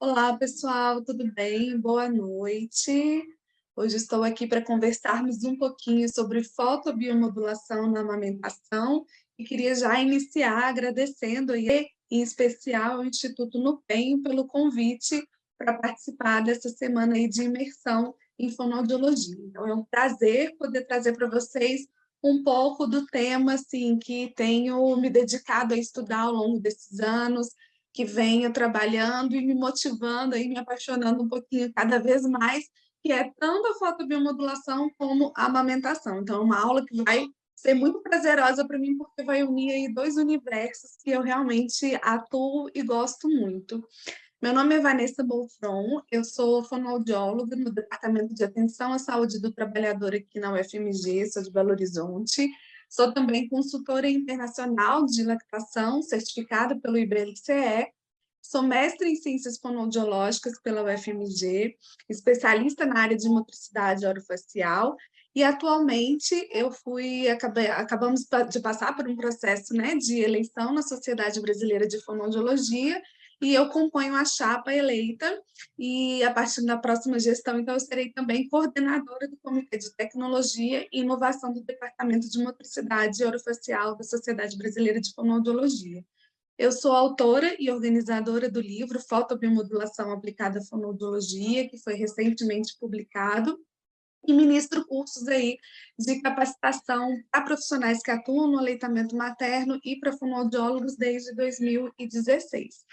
Olá, pessoal, tudo bem? Boa noite. Hoje estou aqui para conversarmos um pouquinho sobre fotobiomodulação na amamentação e queria já iniciar agradecendo aí, em especial ao Instituto Nupen pelo convite para participar dessa semana aí de imersão em fonoaudiologia. Então, é um prazer poder trazer para vocês um pouco do tema assim, que tenho me dedicado a estudar ao longo desses anos, que venho trabalhando e me motivando e me apaixonando um pouquinho cada vez mais, que é tanto a fotobiomodulação como a amamentação. Então, é uma aula que vai ser muito prazerosa para mim, porque vai unir aí dois universos que eu realmente atuo e gosto muito. Meu nome é Vanessa Bolfron, eu sou fonoaudióloga no Departamento de Atenção à Saúde do Trabalhador aqui na UFMG, sou de Belo Horizonte. Sou também consultora internacional de lactação, certificada pelo IBLCE. Sou mestre em Ciências Fonoaudiológicas pela UFMG, especialista na área de motricidade orofacial e atualmente acabamos de passar por um processo, né, de eleição na Sociedade Brasileira de Fonoaudiologia e eu componho a chapa eleita e a partir da próxima gestão, então, eu serei também coordenadora do Comitê de Tecnologia e Inovação do Departamento de Motricidade Orofacial da Sociedade Brasileira de Fonoaudiologia. Eu sou autora e organizadora do livro Fotobiomodulação aplicada à Fonoaudiologia, que foi recentemente publicado, e ministro cursos aí de capacitação para profissionais que atuam no aleitamento materno e para fonoaudiólogos desde 2016.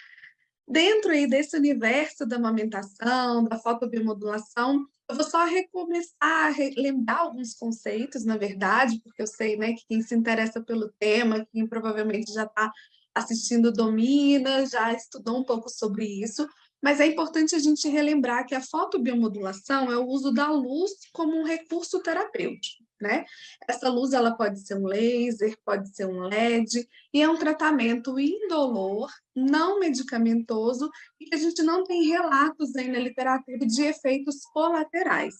Dentro aí desse universo da amamentação, da fotobiomodulação, eu vou só recomeçar, lembrar alguns conceitos, na verdade, porque eu sei, né, que quem se interessa pelo tema, quem provavelmente já está assistindo domina, já estudou um pouco sobre isso, mas é importante a gente relembrar que a fotobiomodulação é o uso da luz como um recurso terapêutico, né? Essa luz ela pode ser um laser, pode ser um LED, e é um tratamento indolor, não medicamentoso, e que a gente não tem relatos aí na literatura de efeitos colaterais.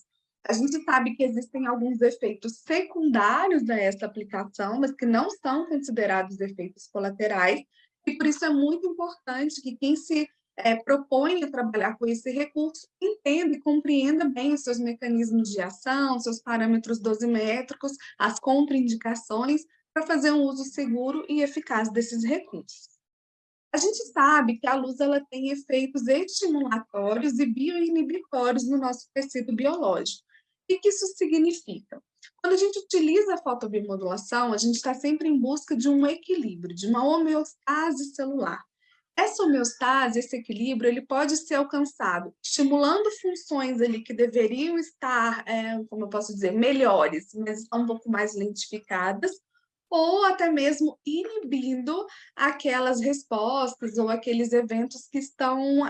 A gente sabe que existem alguns efeitos secundários a essa aplicação, mas que não são considerados efeitos colaterais, e por isso é muito importante que quem se propõe a trabalhar com esse recurso entenda e compreenda bem os seus mecanismos de ação, seus parâmetros dosimétricos, as contraindicações, para fazer um uso seguro e eficaz desses recursos. A gente sabe que a luz ela tem efeitos estimulatórios e bioinibitórios no nosso tecido biológico. O que isso significa? Quando a gente utiliza a fotobiomodulação, a gente está sempre em busca de um equilíbrio, de uma homeostase celular. Essa homeostase, esse equilíbrio, ele pode ser alcançado estimulando funções ali que deveriam estar, como eu posso dizer, melhores, mas estão um pouco mais lentificadas, ou até mesmo inibindo aquelas respostas ou aqueles eventos que estão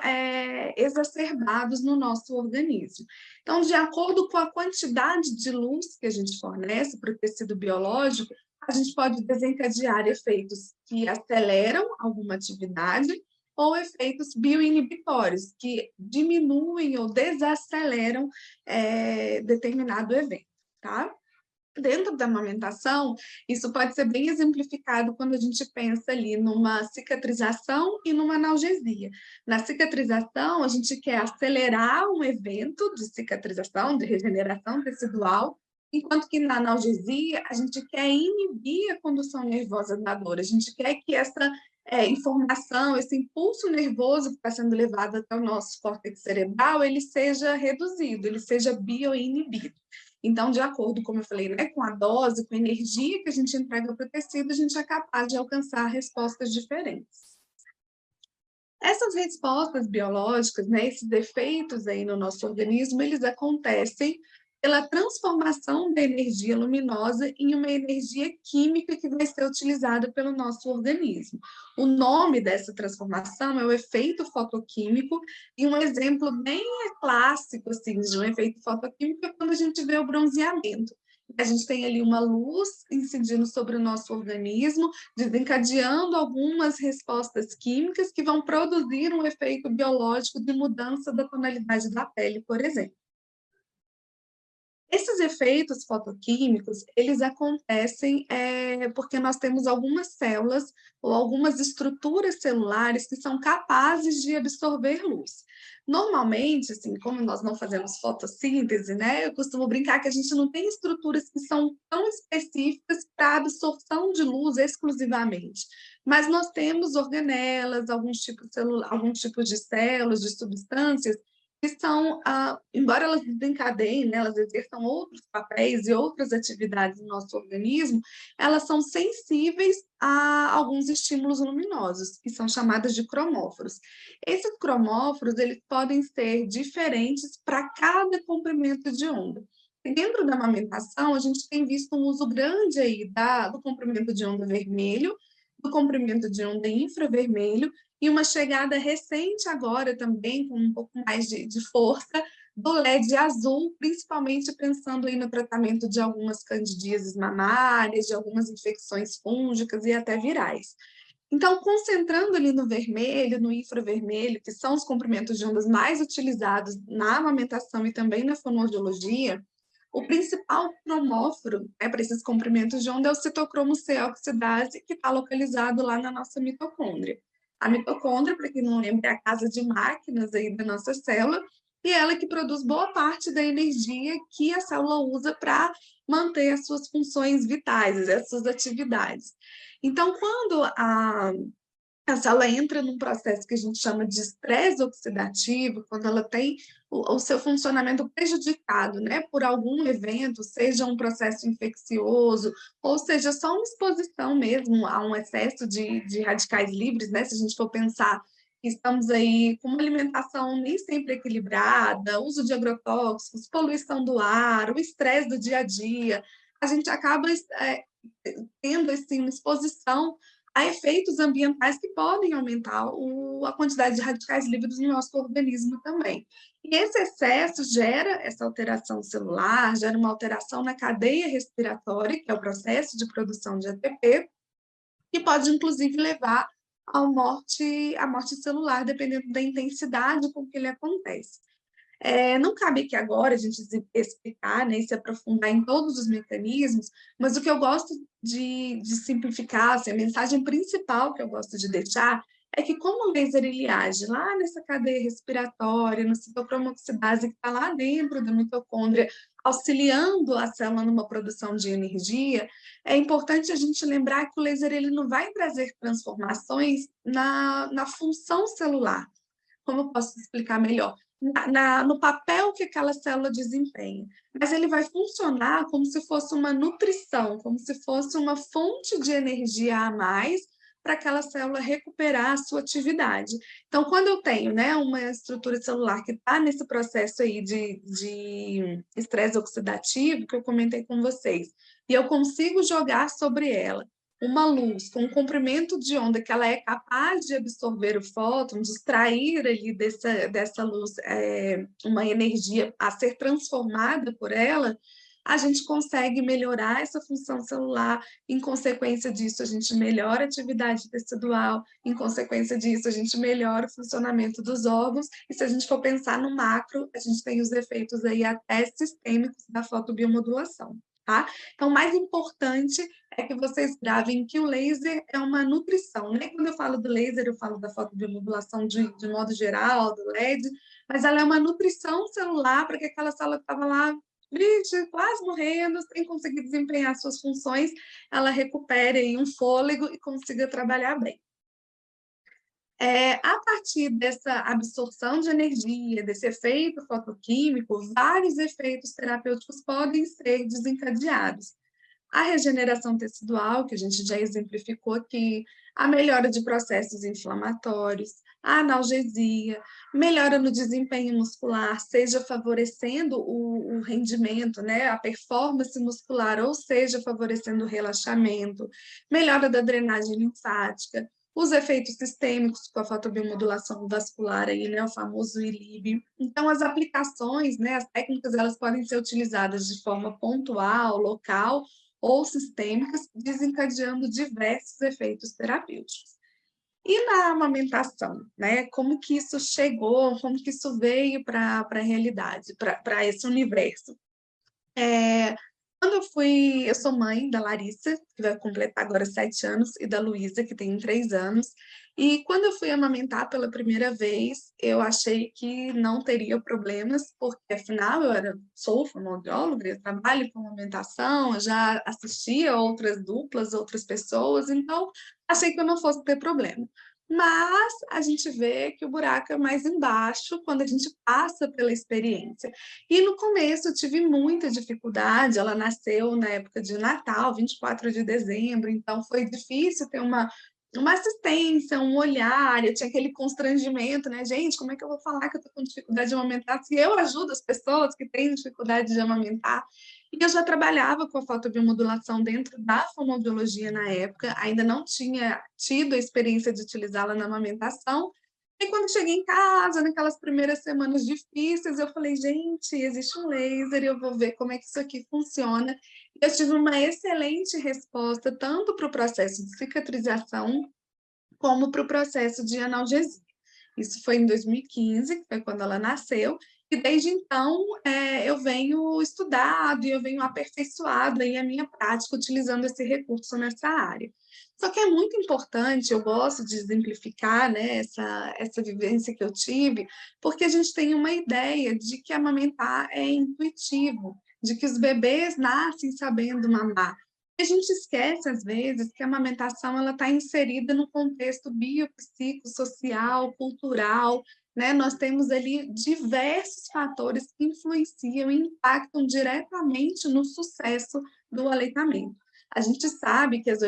exacerbados no nosso organismo. Então, de acordo com a quantidade de luz que a gente fornece para o tecido biológico, a gente pode desencadear efeitos que aceleram alguma atividade ou efeitos bioinibitórios, que diminuem ou desaceleram determinado evento, tá? Dentro da amamentação, isso pode ser bem exemplificado quando a gente pensa ali numa cicatrização e numa analgesia. Na cicatrização, a gente quer acelerar um evento de cicatrização, de regeneração tecidual, enquanto que na analgesia, a gente quer inibir a condução nervosa da dor, a gente quer que essa informação, esse impulso nervoso que está sendo levado até o nosso córtex cerebral, ele seja reduzido, ele seja bioinibido. Então, de acordo, como eu falei, né, com a dose, com a energia que a gente entrega para o tecido, a gente é capaz de alcançar respostas diferentes. Essas respostas biológicas, né, esses efeitos aí no nosso organismo, eles acontecem pela transformação da energia luminosa em uma energia química que vai ser utilizada pelo nosso organismo. O nome dessa transformação é o efeito fotoquímico, e um exemplo bem clássico assim, de um efeito fotoquímico é quando a gente vê o bronzeamento. A gente tem ali uma luz incidindo sobre o nosso organismo, desencadeando algumas respostas químicas que vão produzir um efeito biológico de mudança da tonalidade da pele, por exemplo. Esses efeitos fotoquímicos, eles acontecem porque nós temos algumas células ou algumas estruturas celulares que são capazes de absorver luz. Normalmente, assim, como nós não fazemos fotossíntese, né, eu costumo brincar que a gente não tem estruturas que são tão específicas para absorção de luz exclusivamente, mas nós temos organelas, alguns tipos de células, de substâncias, que são, embora elas desencadeiem, né, elas exerçam outros papéis e outras atividades no nosso organismo, elas são sensíveis a alguns estímulos luminosos, que são chamadas de cromóforos. Esses cromóforos, eles podem ser diferentes para cada comprimento de onda. E dentro da amamentação, a gente tem visto um uso grande aí do comprimento de onda vermelho, do comprimento de onda infravermelho, e uma chegada recente agora também, com um pouco mais de força, do LED azul, principalmente pensando aí no tratamento de algumas candidíases mamárias, de algumas infecções fúngicas e até virais. Então, concentrando ali no vermelho, no infravermelho, que são os comprimentos de ondas mais utilizados na amamentação e também na fonoaudiologia, o principal cromóforo, né, para esses comprimentos de onda é o citocromo C oxidase, que está localizado lá na nossa mitocôndria. A mitocôndria, para quem não lembra, é a casa de máquinas aí da nossa célula, e ela que produz boa parte da energia que a célula usa para manter as suas funções vitais, as suas atividades. Então, quando a célula entra num processo que a gente chama de estresse oxidativo, quando ela tem o seu funcionamento prejudicado, né, por algum evento, seja um processo infeccioso, ou seja, só uma exposição mesmo a um excesso de radicais livres, né, se a gente for pensar que estamos aí com uma alimentação nem sempre equilibrada, uso de agrotóxicos, poluição do ar, o estresse do dia a dia, a gente acaba tendo assim, uma exposição a efeitos ambientais que podem aumentar a quantidade de radicais livres no nosso organismo também. E esse excesso gera essa alteração celular, gera uma alteração na cadeia respiratória, que é o processo de produção de ATP, que pode, inclusive, levar à morte celular, dependendo da intensidade com que ele acontece. Não cabe aqui agora a gente explicar, né, e se aprofundar em todos os mecanismos, mas o que eu gosto de simplificar, assim, a mensagem principal que eu gosto de deixar é que como o laser ele age lá nessa cadeia respiratória, no citocromo oxidase que está lá dentro da mitocôndria, auxiliando a célula numa produção de energia, é importante a gente lembrar que o laser ele não vai trazer transformações na função celular. Como eu posso explicar melhor? No papel que aquela célula desempenha. Mas ele vai funcionar como se fosse uma nutrição, como se fosse uma fonte de energia a mais para aquela célula recuperar a sua atividade. Então, quando eu tenho, né, uma estrutura celular que está nesse processo aí de estresse oxidativo, que eu comentei com vocês, e eu consigo jogar sobre ela uma luz com um comprimento de onda que ela é capaz de absorver o fóton, de extrair ali dessa luz uma energia a ser transformada por ela, a gente consegue melhorar essa função celular, em consequência disso a gente melhora a atividade tecidual, em consequência disso a gente melhora o funcionamento dos órgãos, e se a gente for pensar no macro, a gente tem os efeitos aí até sistêmicos da fotobiomodulação. Tá? Então, o mais importante é que vocês gravem que o laser é uma nutrição, né? Quando eu falo do laser, eu falo da fotobiomodulação de modo geral, do LED, mas ela é uma nutrição celular para que aquela célula que estava lá, vixe, quase morrendo, sem conseguir desempenhar suas funções, ela recupere aí um fôlego e consiga trabalhar bem. A partir dessa absorção de energia, desse efeito fotoquímico, vários efeitos terapêuticos podem ser desencadeados. A regeneração tecidual, que a gente já exemplificou aqui, a melhora de processos inflamatórios, a analgesia, melhora no desempenho muscular, seja favorecendo o rendimento, né, a performance muscular, ou seja, favorecendo o relaxamento, melhora da drenagem linfática, os efeitos sistêmicos com a fotobiomodulação vascular, aí, né, o famoso ILIB. Então, as aplicações, né, as técnicas, elas podem ser utilizadas de forma pontual, local, ou sistêmicas, desencadeando diversos efeitos terapêuticos. E na amamentação, né? Como que isso chegou, como que isso veio para a realidade, para esse universo? Quando eu sou mãe da Larissa, que vai completar agora 7 anos, e da Luísa, que tem 3 anos. E quando eu fui amamentar pela primeira vez, eu achei que não teria problemas, porque afinal sou fonoaudióloga, eu trabalho com amamentação, eu já assistia outras duplas, outras pessoas, então achei que eu não fosse ter problema. Mas a gente vê que o buraco é mais embaixo quando a gente passa pela experiência. E no começo eu tive muita dificuldade, ela nasceu na época de Natal, 24 de dezembro, então foi difícil ter uma assistência, um olhar, eu tinha aquele constrangimento, né? Gente, como é que eu vou falar que eu estou com dificuldade de amamentar se eu ajudo as pessoas que têm dificuldade de amamentar? E eu já trabalhava com a fotobiomodulação dentro da fonoaudiologia na época, ainda não tinha tido a experiência de utilizá-la na amamentação, e quando cheguei em casa, naquelas primeiras semanas difíceis, eu falei, gente, existe um laser, eu vou ver como é que isso aqui funciona. E eu tive uma excelente resposta, tanto para o processo de cicatrização, como para o processo de analgesia. Isso foi em 2015, que foi quando ela nasceu, e desde então eu venho estudado e eu venho aperfeiçoado aí a minha prática utilizando esse recurso nessa área. Só que é muito importante, eu gosto de exemplificar, né, essa vivência que eu tive, porque a gente tem uma ideia de que amamentar é intuitivo, de que os bebês nascem sabendo mamar. A gente esquece, às vezes, que a amamentação ela está inserida no contexto biopsicossocial, cultural, né? Nós temos ali diversos fatores que influenciam e impactam diretamente no sucesso do aleitamento. A gente sabe que as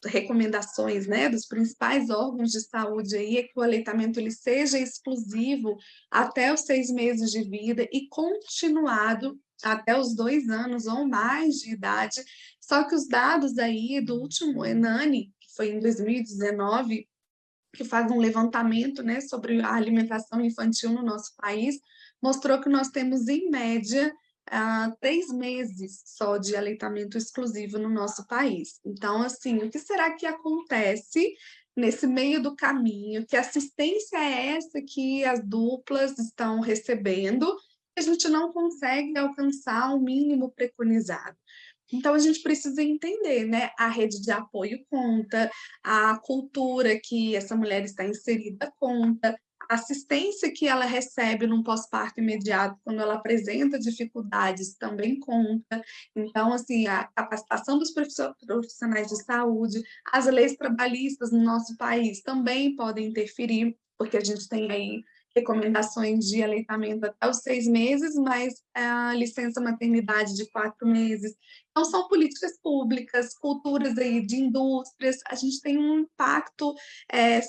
recomendações, né, dos principais órgãos de saúde aí é que o aleitamento ele seja exclusivo até os 6 meses de vida e continuado até os 2 anos ou mais de idade. Só que os dados aí do último ENANI, que foi em 2019, que faz um levantamento, né, sobre a alimentação infantil no nosso país, mostrou que nós temos, em média, 3 meses só de aleitamento exclusivo no nosso país. Então, assim, o que será que acontece nesse meio do caminho? Que assistência é essa que as duplas estão recebendo? Que a gente não consegue alcançar o mínimo preconizado. Então, a gente precisa entender, né? A rede de apoio conta, a cultura que essa mulher está inserida conta, a assistência que ela recebe num pós-parto imediato, quando ela apresenta dificuldades, também conta. Então, assim, a capacitação dos profissionais de saúde, as leis trabalhistas no nosso país também podem interferir, porque a gente tem aí recomendações de aleitamento até os 6 meses, mas a licença maternidade de 4 meses. Então, são políticas públicas, culturas aí de indústrias, a gente tem um impacto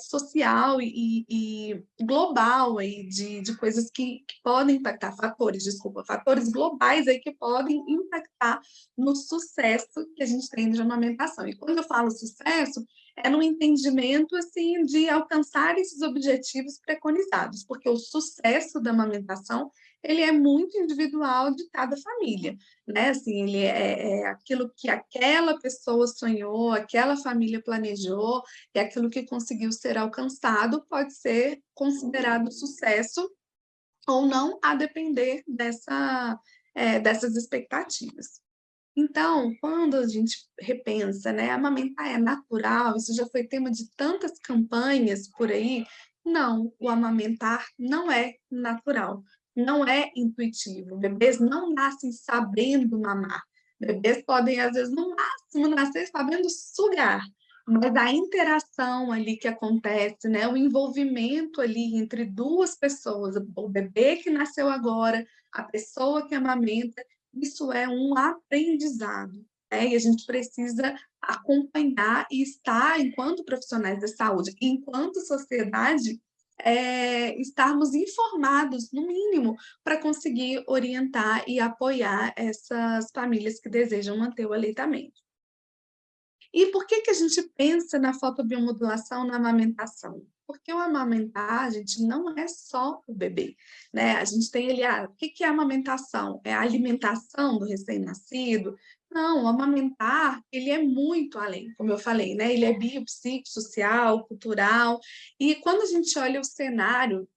social e global aí de coisas que podem impactar, fatores globais aí que podem impactar no sucesso que a gente tem de amamentação. E quando eu falo sucesso, é no entendimento assim de alcançar esses objetivos preconizados, porque o sucesso da amamentação ele é muito individual de cada família, né? Assim, ele é aquilo que aquela pessoa sonhou, aquela família planejou, e aquilo que conseguiu ser alcançado pode ser considerado sucesso ou não, a depender dessas expectativas. Então, quando a gente repensa, né, amamentar é natural, isso já foi tema de tantas campanhas por aí. Não, o amamentar não é natural, não é intuitivo. Bebês não nascem sabendo mamar. Bebês podem, às vezes, no máximo, nascer sabendo sugar, mas a interação ali que acontece, né, o envolvimento ali entre duas pessoas, o bebê que nasceu agora, a pessoa que amamenta, isso é um aprendizado, né? E a gente precisa acompanhar e estar, enquanto profissionais da saúde, enquanto sociedade, estarmos informados, no mínimo, para conseguir orientar e apoiar essas famílias que desejam manter o aleitamento. E por que que a gente pensa na fotobiomodulação na amamentação? Porque o amamentar, gente, não é só o bebê, né? A gente tem ali, o que que é amamentação? É a alimentação do recém-nascido? Não, o amamentar, ele é muito além, como eu falei, né? Ele é biopsicossocial, cultural, e quando a gente olha o cenário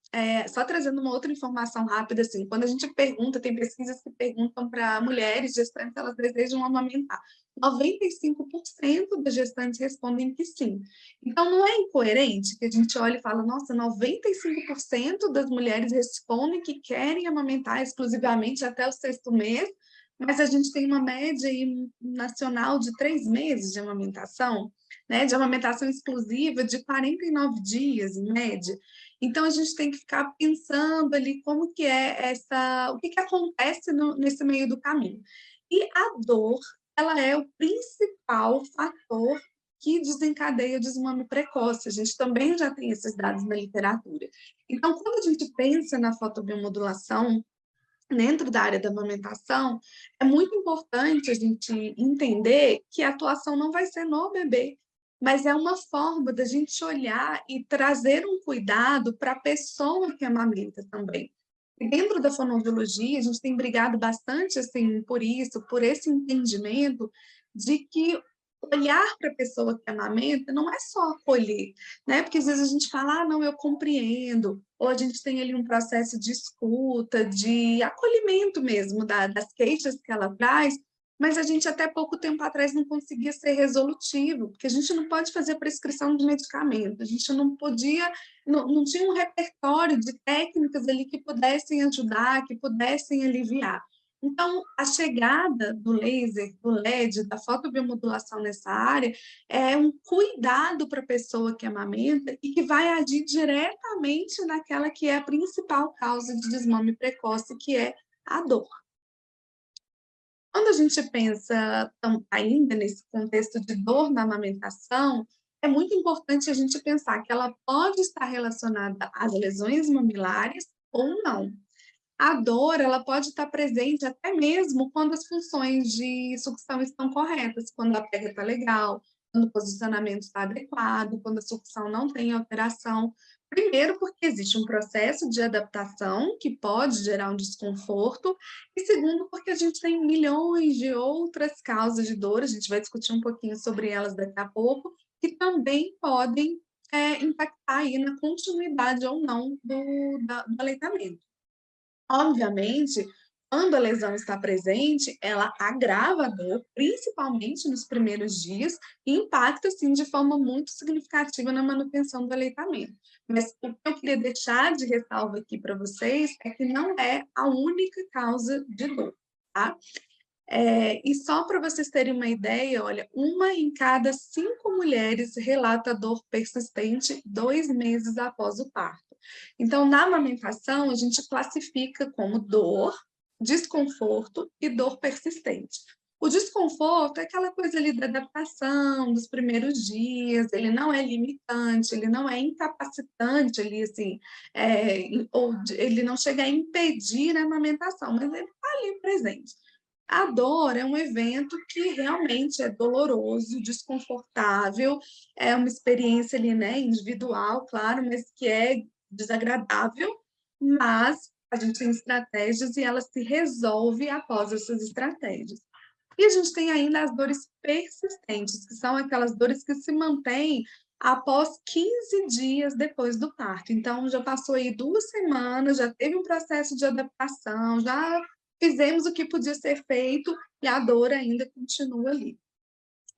Só trazendo uma outra informação rápida, assim, quando a gente pergunta, tem pesquisas que perguntam para mulheres gestantes se elas desejam amamentar. 95% das gestantes respondem que sim. Então, não é incoerente que a gente olha e fala, nossa, 95% das mulheres respondem que querem amamentar exclusivamente até o sexto mês, mas a gente tem uma média aí nacional de 3 meses de amamentação, né, de amamentação exclusiva de 49 dias, em média. Então, a gente tem que ficar pensando ali como que é essa, o que que acontece nesse meio do caminho. E a dor, ela é o principal fator que desencadeia o desmame precoce. A gente também já tem esses dados na literatura. Então, quando a gente pensa na fotobiomodulação, dentro da área da amamentação, é muito importante a gente entender que a atuação não vai ser no bebê, mas é uma forma da gente olhar e trazer um cuidado para a pessoa que amamenta também. E dentro da fonoaudiologia, a gente tem brigado bastante assim por isso, por esse entendimento de que olhar para a pessoa que amamenta não é só acolher, né? Porque às vezes a gente fala, ah, não, eu compreendo, ou a gente tem ali um processo de escuta, de acolhimento mesmo das queixas que ela traz, mas a gente até pouco tempo atrás não conseguia ser resolutivo, porque a gente não pode fazer prescrição de medicamento, a gente não podia, não tinha um repertório de técnicas ali que pudessem ajudar, que pudessem aliviar. Então, a chegada do laser, do LED, da fotobiomodulação nessa área, é um cuidado para a pessoa que amamenta e que vai agir diretamente naquela que é a principal causa de desmame precoce, que é a dor. Quando a gente pensa ainda nesse contexto de dor na amamentação, é muito importante a gente pensar que ela pode estar relacionada às lesões mamilares ou não. A dor, ela pode estar presente até mesmo quando as funções de sucção estão corretas, quando a pega está legal, quando o posicionamento está adequado, quando a sucção não tem alteração. Primeiro, porque existe um processo de adaptação que pode gerar um desconforto, e segundo, porque a gente tem milhões de outras causas de dor, a gente vai discutir um pouquinho sobre elas daqui a pouco, que também podem impactar aí na continuidade ou não do aleitamento. Obviamente, quando a lesão está presente, ela agrava a dor, principalmente nos primeiros dias, e impacta, assim, de forma muito significativa na manutenção do aleitamento. Mas o que eu queria deixar de ressalva aqui para vocês é que não é a única causa de dor, tá? E só para vocês terem uma ideia, olha, 1 em cada 5 mulheres relata dor persistente 2 meses após o parto. Então, na amamentação, a gente classifica como dor, desconforto e dor persistente. O desconforto é aquela coisa ali da adaptação, dos primeiros dias, ele não é limitante, ele não é incapacitante ali, assim, ele não chega a impedir a amamentação, mas ele está ali presente. A dor é um evento que realmente é doloroso, desconfortável, é uma experiência ali, né, individual, claro, mas que é desagradável, mas a gente tem estratégias e ela se resolve após essas estratégias. E a gente tem ainda as dores persistentes, que são aquelas dores que se mantêm após 15 dias depois do parto. Então, já passou aí 2 semanas, já teve um processo de adaptação, já fizemos o que podia ser feito e a dor ainda continua ali.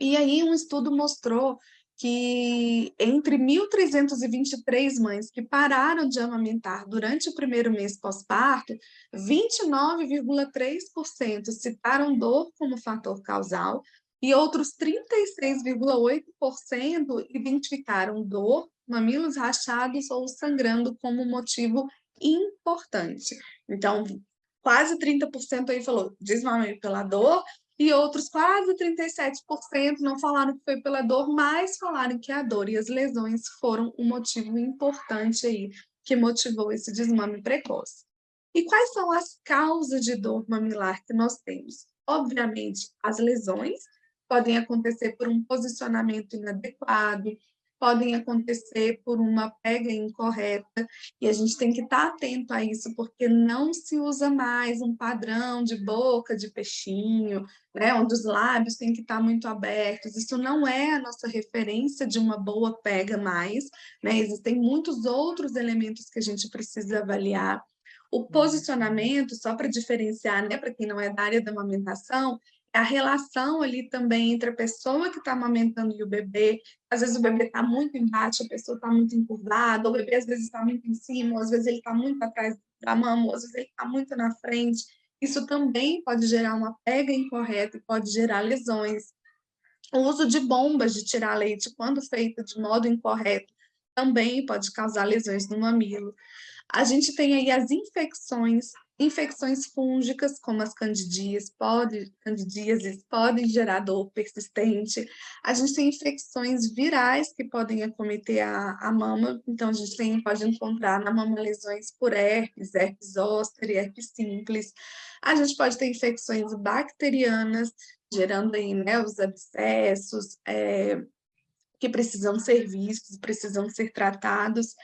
E aí um estudo mostrou que entre 1.323 mães que pararam de amamentar durante o primeiro mês pós-parto, 29,3% citaram dor como fator causal e outros 36,8% identificaram dor, mamilos rachados ou sangrando como motivo importante. Então, quase 30% aí falou desmame pela dor, e outros quase 37% não falaram que foi pela dor, mas falaram que a dor e as lesões foram um motivo importante aí que motivou esse desmame precoce. E quais são as causas de dor mamilar que nós temos? Obviamente, as lesões podem acontecer por um posicionamento inadequado, podem acontecer por uma pega incorreta, e a gente tem que estar atento a isso, porque não se usa mais um padrão de boca de peixinho, né, onde os lábios têm que estar muito abertos. Isso não é a nossa referência de uma boa pega mais, né? Existem muitos outros elementos que a gente precisa avaliar. O posicionamento, só para diferenciar, né, para quem não é da área da amamentação, é a relação ali também entre a pessoa que está amamentando e o bebê. Às vezes o bebê está muito embaixo, a pessoa está muito encurvada, o bebê às vezes está muito em cima, às vezes ele está muito atrás da mama, às vezes ele está muito na frente. Isso também pode gerar uma pega incorreta e pode gerar lesões. O uso de bombas de tirar leite, quando feito de modo incorreto, também pode causar lesões no mamilo. A gente tem aí as infecções fúngicas, como as candidíases, podem gerar dor persistente. A gente tem infecções virais que podem acometer a mama, então a gente pode encontrar na mama lesões por herpes, herpes zoster e herpes simples. A gente pode ter infecções bacterianas, gerando aí, né, os abscessos, que precisam ser vistos, precisam ser tratados.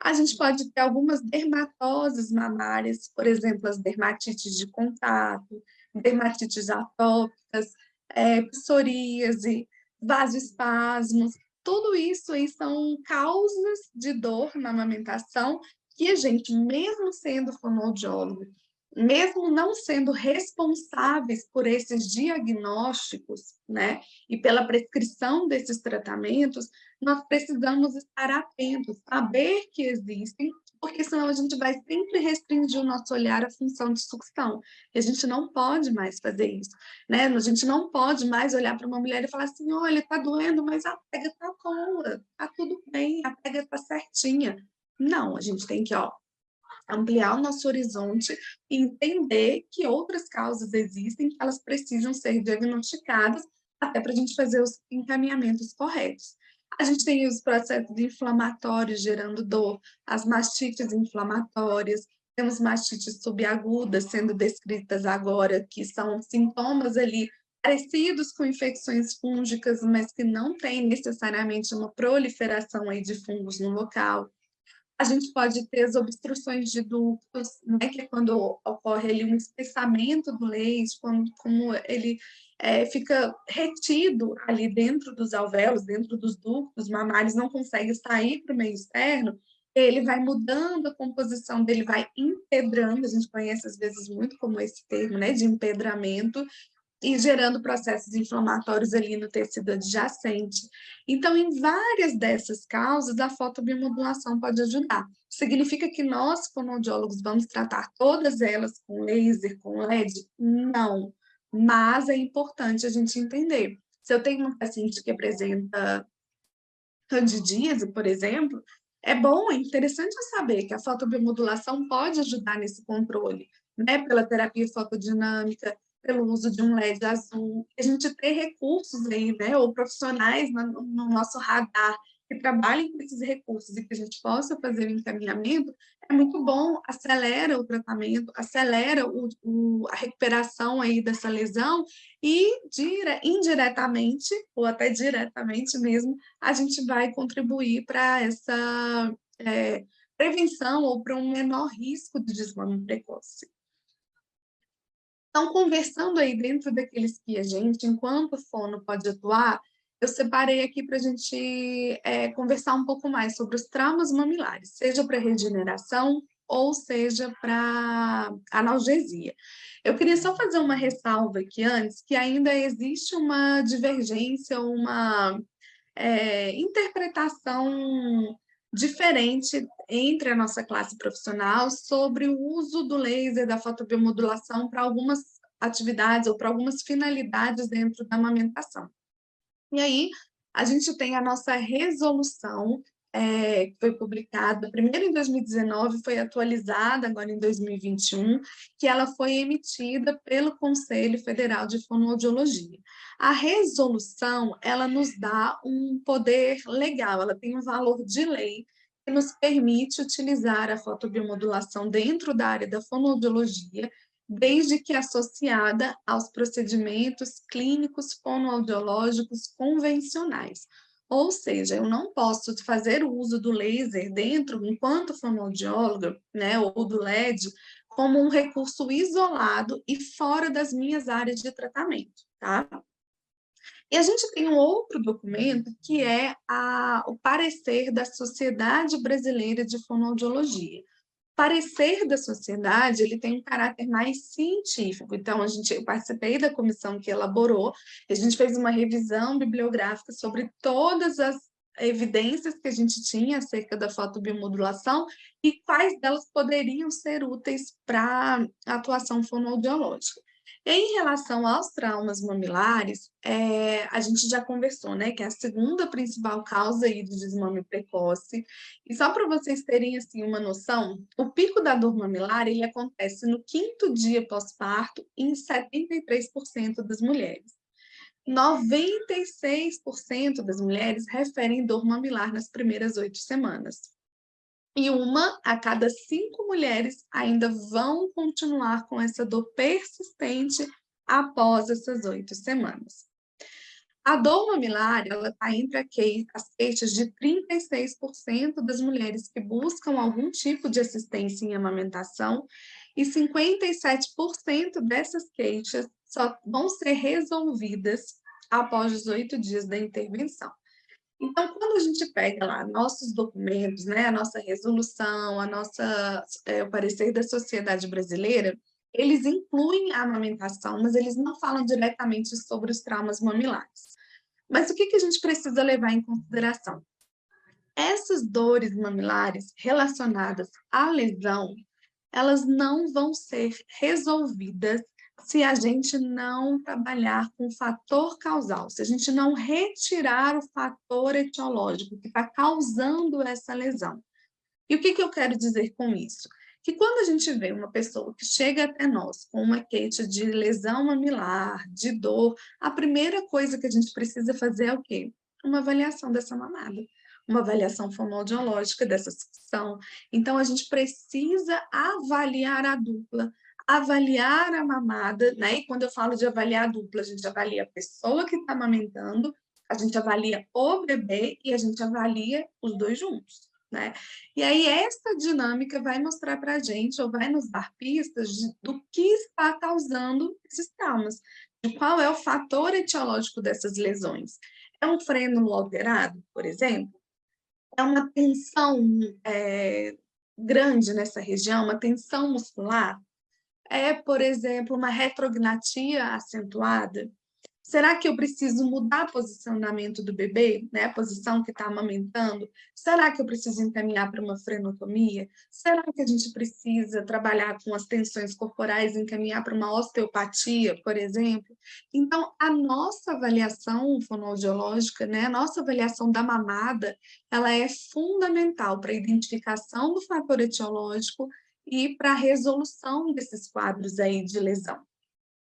A gente pode ter algumas dermatoses mamárias, por exemplo, as dermatites de contato, dermatites atópicas, psoríase, vasoespasmos. Tudo isso aí são causas de dor na amamentação que a gente, mesmo sendo fonoaudiólogo, mesmo não sendo responsáveis por esses diagnósticos, né, e pela prescrição desses tratamentos, nós precisamos estar atentos, saber que existem, porque senão a gente vai sempre restringir o nosso olhar à função de sucção. E a gente não pode mais fazer isso, né? A gente não pode mais olhar para uma mulher e falar assim, olha, está doendo, mas a pega está boa, está tudo bem, a pega está certinha. Não, a gente tem que, ampliar o nosso horizonte e entender que outras causas existem, que elas precisam ser diagnosticadas até para a gente fazer os encaminhamentos corretos. A gente tem os processos inflamatórios gerando dor, as mastites inflamatórias, temos mastites subagudas sendo descritas agora, que são sintomas ali parecidos com infecções fúngicas, mas que não têm necessariamente uma proliferação aí de fungos no local. A gente pode ter as obstruções de ductos, né, que é quando ocorre ali um espessamento do leite, como ele fica retido ali dentro dos alvéolos, dentro dos ductos mamários, não consegue sair para o meio externo, ele vai mudando a composição dele, vai empedrando, a gente conhece às vezes muito como esse termo, né, de empedramento, e gerando processos inflamatórios ali no tecido adjacente. Então, em várias dessas causas, a fotobiomodulação pode ajudar. Significa que nós, fonoaudiólogos, vamos tratar todas elas com laser, com LED? Não, mas é importante a gente entender. Se eu tenho um paciente que apresenta candidíase, por exemplo, é bom, é interessante eu saber que a fotobiomodulação pode ajudar nesse controle, né? Pela terapia fotodinâmica, pelo uso de um LED azul, a gente ter recursos aí, né? Ou profissionais no nosso radar que trabalhem com esses recursos e que a gente possa fazer o encaminhamento, é muito bom, acelera o tratamento, acelera a recuperação aí dessa lesão e indiretamente, ou até diretamente mesmo, a gente vai contribuir para essa prevenção ou para um menor risco de desmame precoce. Então, conversando aí dentro daqueles que a gente, enquanto fono, pode atuar, eu separei aqui para a gente conversar um pouco mais sobre os traumas mamilares, seja para regeneração ou seja para analgesia. Eu queria só fazer uma ressalva aqui antes, que ainda existe uma divergência, uma interpretação diferente entre a nossa classe profissional sobre o uso do laser, da fotobiomodulação para algumas atividades ou para algumas finalidades dentro da amamentação. E aí, a gente tem a nossa resolução, que foi publicada primeiro em 2019, foi atualizada agora em 2021, que ela foi emitida pelo Conselho Federal de Fonoaudiologia. A resolução, ela nos dá um poder legal, ela tem um valor de lei que nos permite utilizar a fotobiomodulação dentro da área da fonoaudiologia, desde que associada aos procedimentos clínicos fonoaudiológicos convencionais. Ou seja, eu não posso fazer o uso do laser dentro, enquanto fonoaudióloga, né, ou do LED, como um recurso isolado e fora das minhas áreas de tratamento, tá? E a gente tem um outro documento que é o parecer da Sociedade Brasileira de Fonoaudiologia. Parecer da sociedade, ele tem um caráter mais científico. Então, eu participei da comissão que elaborou, a gente fez uma revisão bibliográfica sobre todas as evidências que a gente tinha acerca da fotobiomodulação e quais delas poderiam ser úteis para a atuação fonoaudiológica. Em relação aos traumas mamilares, a gente já conversou, né, que é a segunda principal causa aí de desmame precoce. E só para vocês terem assim uma noção, o pico da dor mamilar ele acontece no 5º dia pós-parto em 73% das mulheres. 96% das mulheres referem dor mamilar nas primeiras 8 semanas. E 1 a cada 5 mulheres ainda vão continuar com essa dor persistente após essas 8 semanas. A dor mamilar, ela está entre as queixas de 36% das mulheres que buscam algum tipo de assistência em amamentação e 57% dessas queixas só vão ser resolvidas após os 8 dias da intervenção. Então, quando a gente pega lá nossos documentos, né, a nossa resolução, o parecer da Sociedade Brasileira, eles incluem a amamentação, mas eles não falam diretamente sobre os traumas mamilares. Mas o que a gente precisa levar em consideração? Essas dores mamilares relacionadas à lesão, elas não vão ser resolvidas se a gente não trabalhar com o fator causal, se a gente não retirar o fator etiológico que está causando essa lesão. E o que eu quero dizer com isso? Que quando a gente vê uma pessoa que chega até nós com uma queixa de lesão mamilar, de dor, a primeira coisa que a gente precisa fazer é o quê? Uma avaliação dessa mamada, uma avaliação fonoaudiológica dessa sucção. Então, a gente precisa avaliar a dupla, avaliar a mamada, né? E quando eu falo de avaliar a dupla, a gente avalia a pessoa que está amamentando, a gente avalia o bebê e a gente avalia os dois juntos, né? E aí essa dinâmica vai mostrar para a gente, ou vai nos dar pistas do que está causando esses traumas, de qual é o fator etiológico dessas lesões. É um frênulo alterado, por exemplo? É uma tensão grande nessa região, uma tensão muscular? É, por exemplo, uma retrognatia acentuada? Será que eu preciso mudar o posicionamento do bebê, né, a posição que está amamentando? Será que eu preciso encaminhar para uma frenotomia? Será que a gente precisa trabalhar com as tensões corporais, encaminhar para uma osteopatia, por exemplo? Então, a nossa avaliação fonoaudiológica, né, a nossa avaliação da mamada, ela é fundamental para a identificação do fator etiológico e para a resolução desses quadros aí de lesão.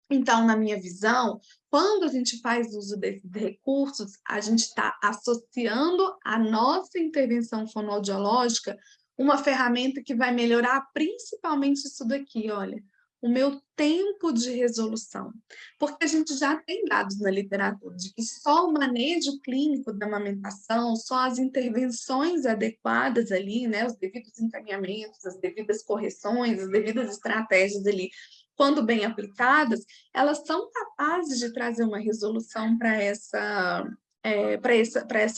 Então, na minha visão, quando a gente faz uso desses recursos, a gente está associando a nossa intervenção fonoaudiológica uma ferramenta que vai melhorar principalmente isso daqui, olha, o meu tempo de resolução. Porque a gente já tem dados na literatura de que só o manejo clínico da amamentação, só as intervenções adequadas ali, né, os devidos encaminhamentos, as devidas correções, as devidas estratégias ali, quando bem aplicadas, elas são capazes de trazer uma resolução para essa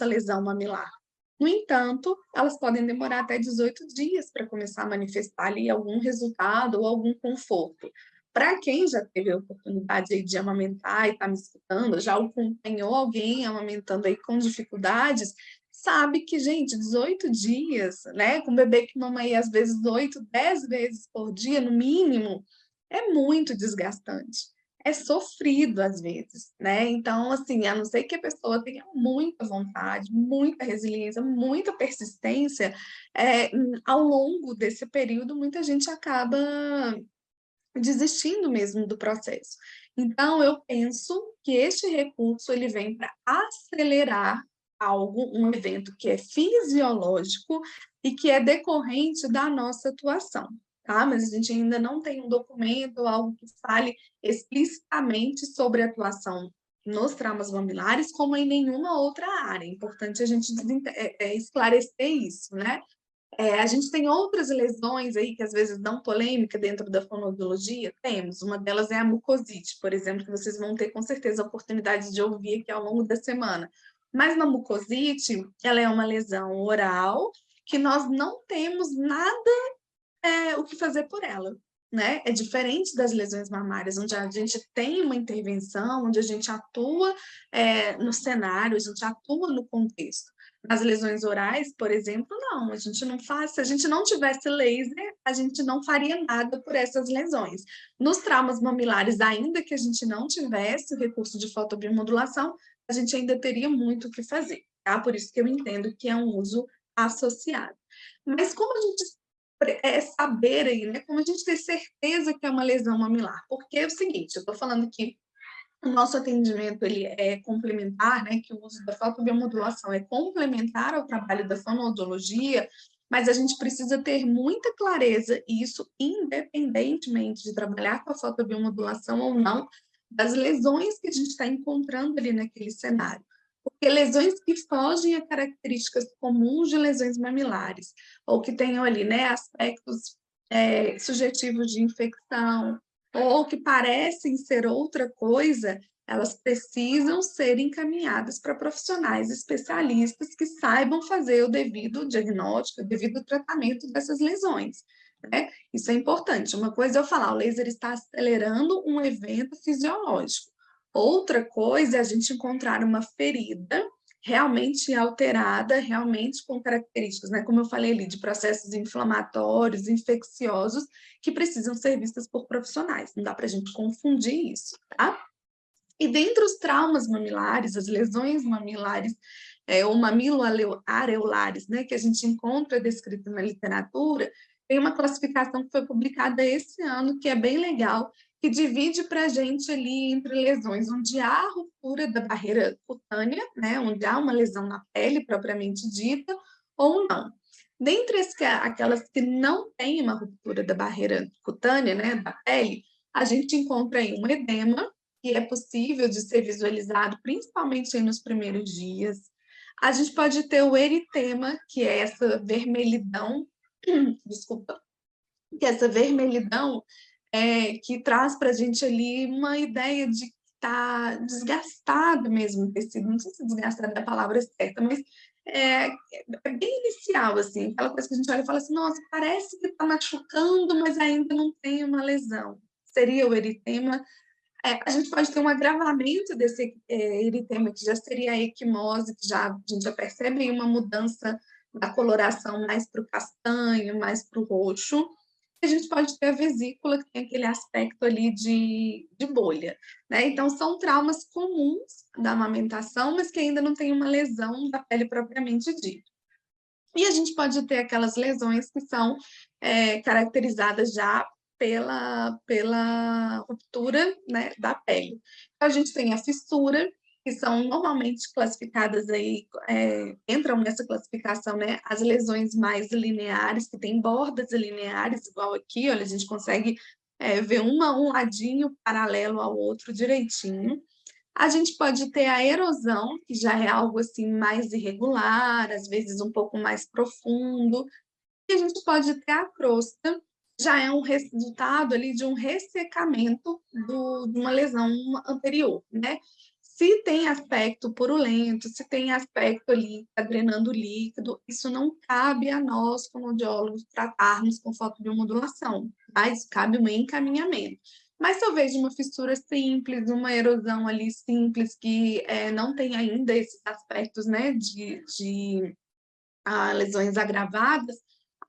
lesão mamilar. No entanto, elas podem demorar até 18 dias para começar a manifestar ali algum resultado ou algum conforto. Para quem já teve a oportunidade aí de amamentar e está me escutando, já acompanhou alguém amamentando aí com dificuldades, sabe que, gente, 18 dias, né, com um bebê que mama aí às vezes 8, 10 vezes por dia, no mínimo, é muito desgastante, é sofrido às vezes, né? Então, assim, a não ser que a pessoa tenha muita vontade, muita resiliência, muita persistência, ao longo desse período, muita gente acaba desistindo mesmo do processo. Então, eu penso que este recurso ele vem para acelerar algo, um evento que é fisiológico e que é decorrente da nossa atuação, tá? Mas a gente ainda não tem um documento, algo que fale explicitamente sobre a atuação nos traumas mamilares como em nenhuma outra área. É importante a gente esclarecer isso, né? A gente tem outras lesões aí que às vezes dão polêmica dentro da fonoaudiologia? Temos. Uma delas é a mucosite, por exemplo, que vocês vão ter com certeza a oportunidade de ouvir aqui ao longo da semana. Mas na mucosite, ela é uma lesão oral que nós não temos nada o que fazer por ela. Né? É diferente das lesões mamárias, onde a gente tem uma intervenção, onde a gente atua no cenário, a gente atua no contexto. Nas lesões orais, por exemplo, não, a gente não faz, se a gente não tivesse laser, a gente não faria nada por essas lesões. Nos traumas mamilares, ainda que a gente não tivesse o recurso de fotobiomodulação, a gente ainda teria muito o que fazer, tá? Por isso que eu entendo que é um uso associado. Mas como a gente saber aí, né? Como a gente ter certeza que é uma lesão mamilar? Porque é o seguinte, eu estou falando que o nosso atendimento ele é complementar, né? Que o uso da fotobiomodulação é complementar ao trabalho da fonoaudiologia, mas a gente precisa ter muita clareza, e isso independentemente de trabalhar com a fotobiomodulação ou não, das lesões que a gente está encontrando ali naquele cenário. Porque lesões que fogem a características comuns de lesões mamilares, ou que tenham ali, né, aspectos sujetivos de infecção, ou que parecem ser outra coisa, elas precisam ser encaminhadas para profissionais especialistas que saibam fazer o devido diagnóstico, o devido tratamento dessas lesões. Né? Isso é importante. Uma coisa é eu falar, o laser está acelerando um evento fisiológico. Outra coisa é a gente encontrar uma ferida realmente alterada, realmente com características, né? Como eu falei ali, de processos inflamatórios, infecciosos, que precisam ser vistas por profissionais. Não dá para a gente confundir isso, tá? E dentre os traumas mamilares, as lesões mamilares, ou mamilo-areolares, né, que a gente encontra descrito na literatura, tem uma classificação que foi publicada esse ano, que é bem legal, que divide para a gente ali entre lesões onde há ruptura da barreira cutânea, né, onde há uma lesão na pele propriamente dita, ou não. Dentre aquelas que não têm uma ruptura da barreira cutânea, né, da pele, a gente encontra aí um edema, que é possível de ser visualizado, principalmente nos primeiros dias. A gente pode ter o eritema, que é essa vermelhidão, desculpa, que é essa vermelhidão que traz para a gente ali uma ideia de que está desgastado mesmo o tecido. Não sei se desgastado é a palavra certa, mas é, é bem inicial, assim, aquela coisa que a gente olha e fala assim, nossa, parece que está machucando, mas ainda não tem uma lesão. Seria o eritema. A gente pode ter um agravamento desse eritema, que já seria a equimose, que já, a gente já percebe uma mudança da coloração mais para o castanho, mais para o roxo. E a gente pode ter a vesícula, que tem aquele aspecto ali de bolha. Né? Então, são traumas comuns da amamentação, mas que ainda não tem uma lesão da pele propriamente dita. E a gente pode ter aquelas lesões que são caracterizadas já pela ruptura, né, da pele. Então, a gente tem a fissura, que são normalmente classificadas aí, entram nessa classificação, né, as lesões mais lineares, que têm bordas lineares, igual aqui, olha, a gente consegue ver um ladinho paralelo ao outro direitinho. A gente pode ter a erosão, que já é algo assim mais irregular, às vezes um pouco mais profundo. E a gente pode ter a crosta, já é um resultado ali de um ressecamento de uma lesão anterior, né? Se tem aspecto purulento, se tem aspecto ali está drenando líquido, isso não cabe a nós, fonoaudiólogos, tratarmos com fotobiomodulação, tá? Isso cabe um encaminhamento. Mas se eu vejo uma fissura simples, uma erosão ali simples, que não tem ainda esses aspectos, né, de lesões agravadas,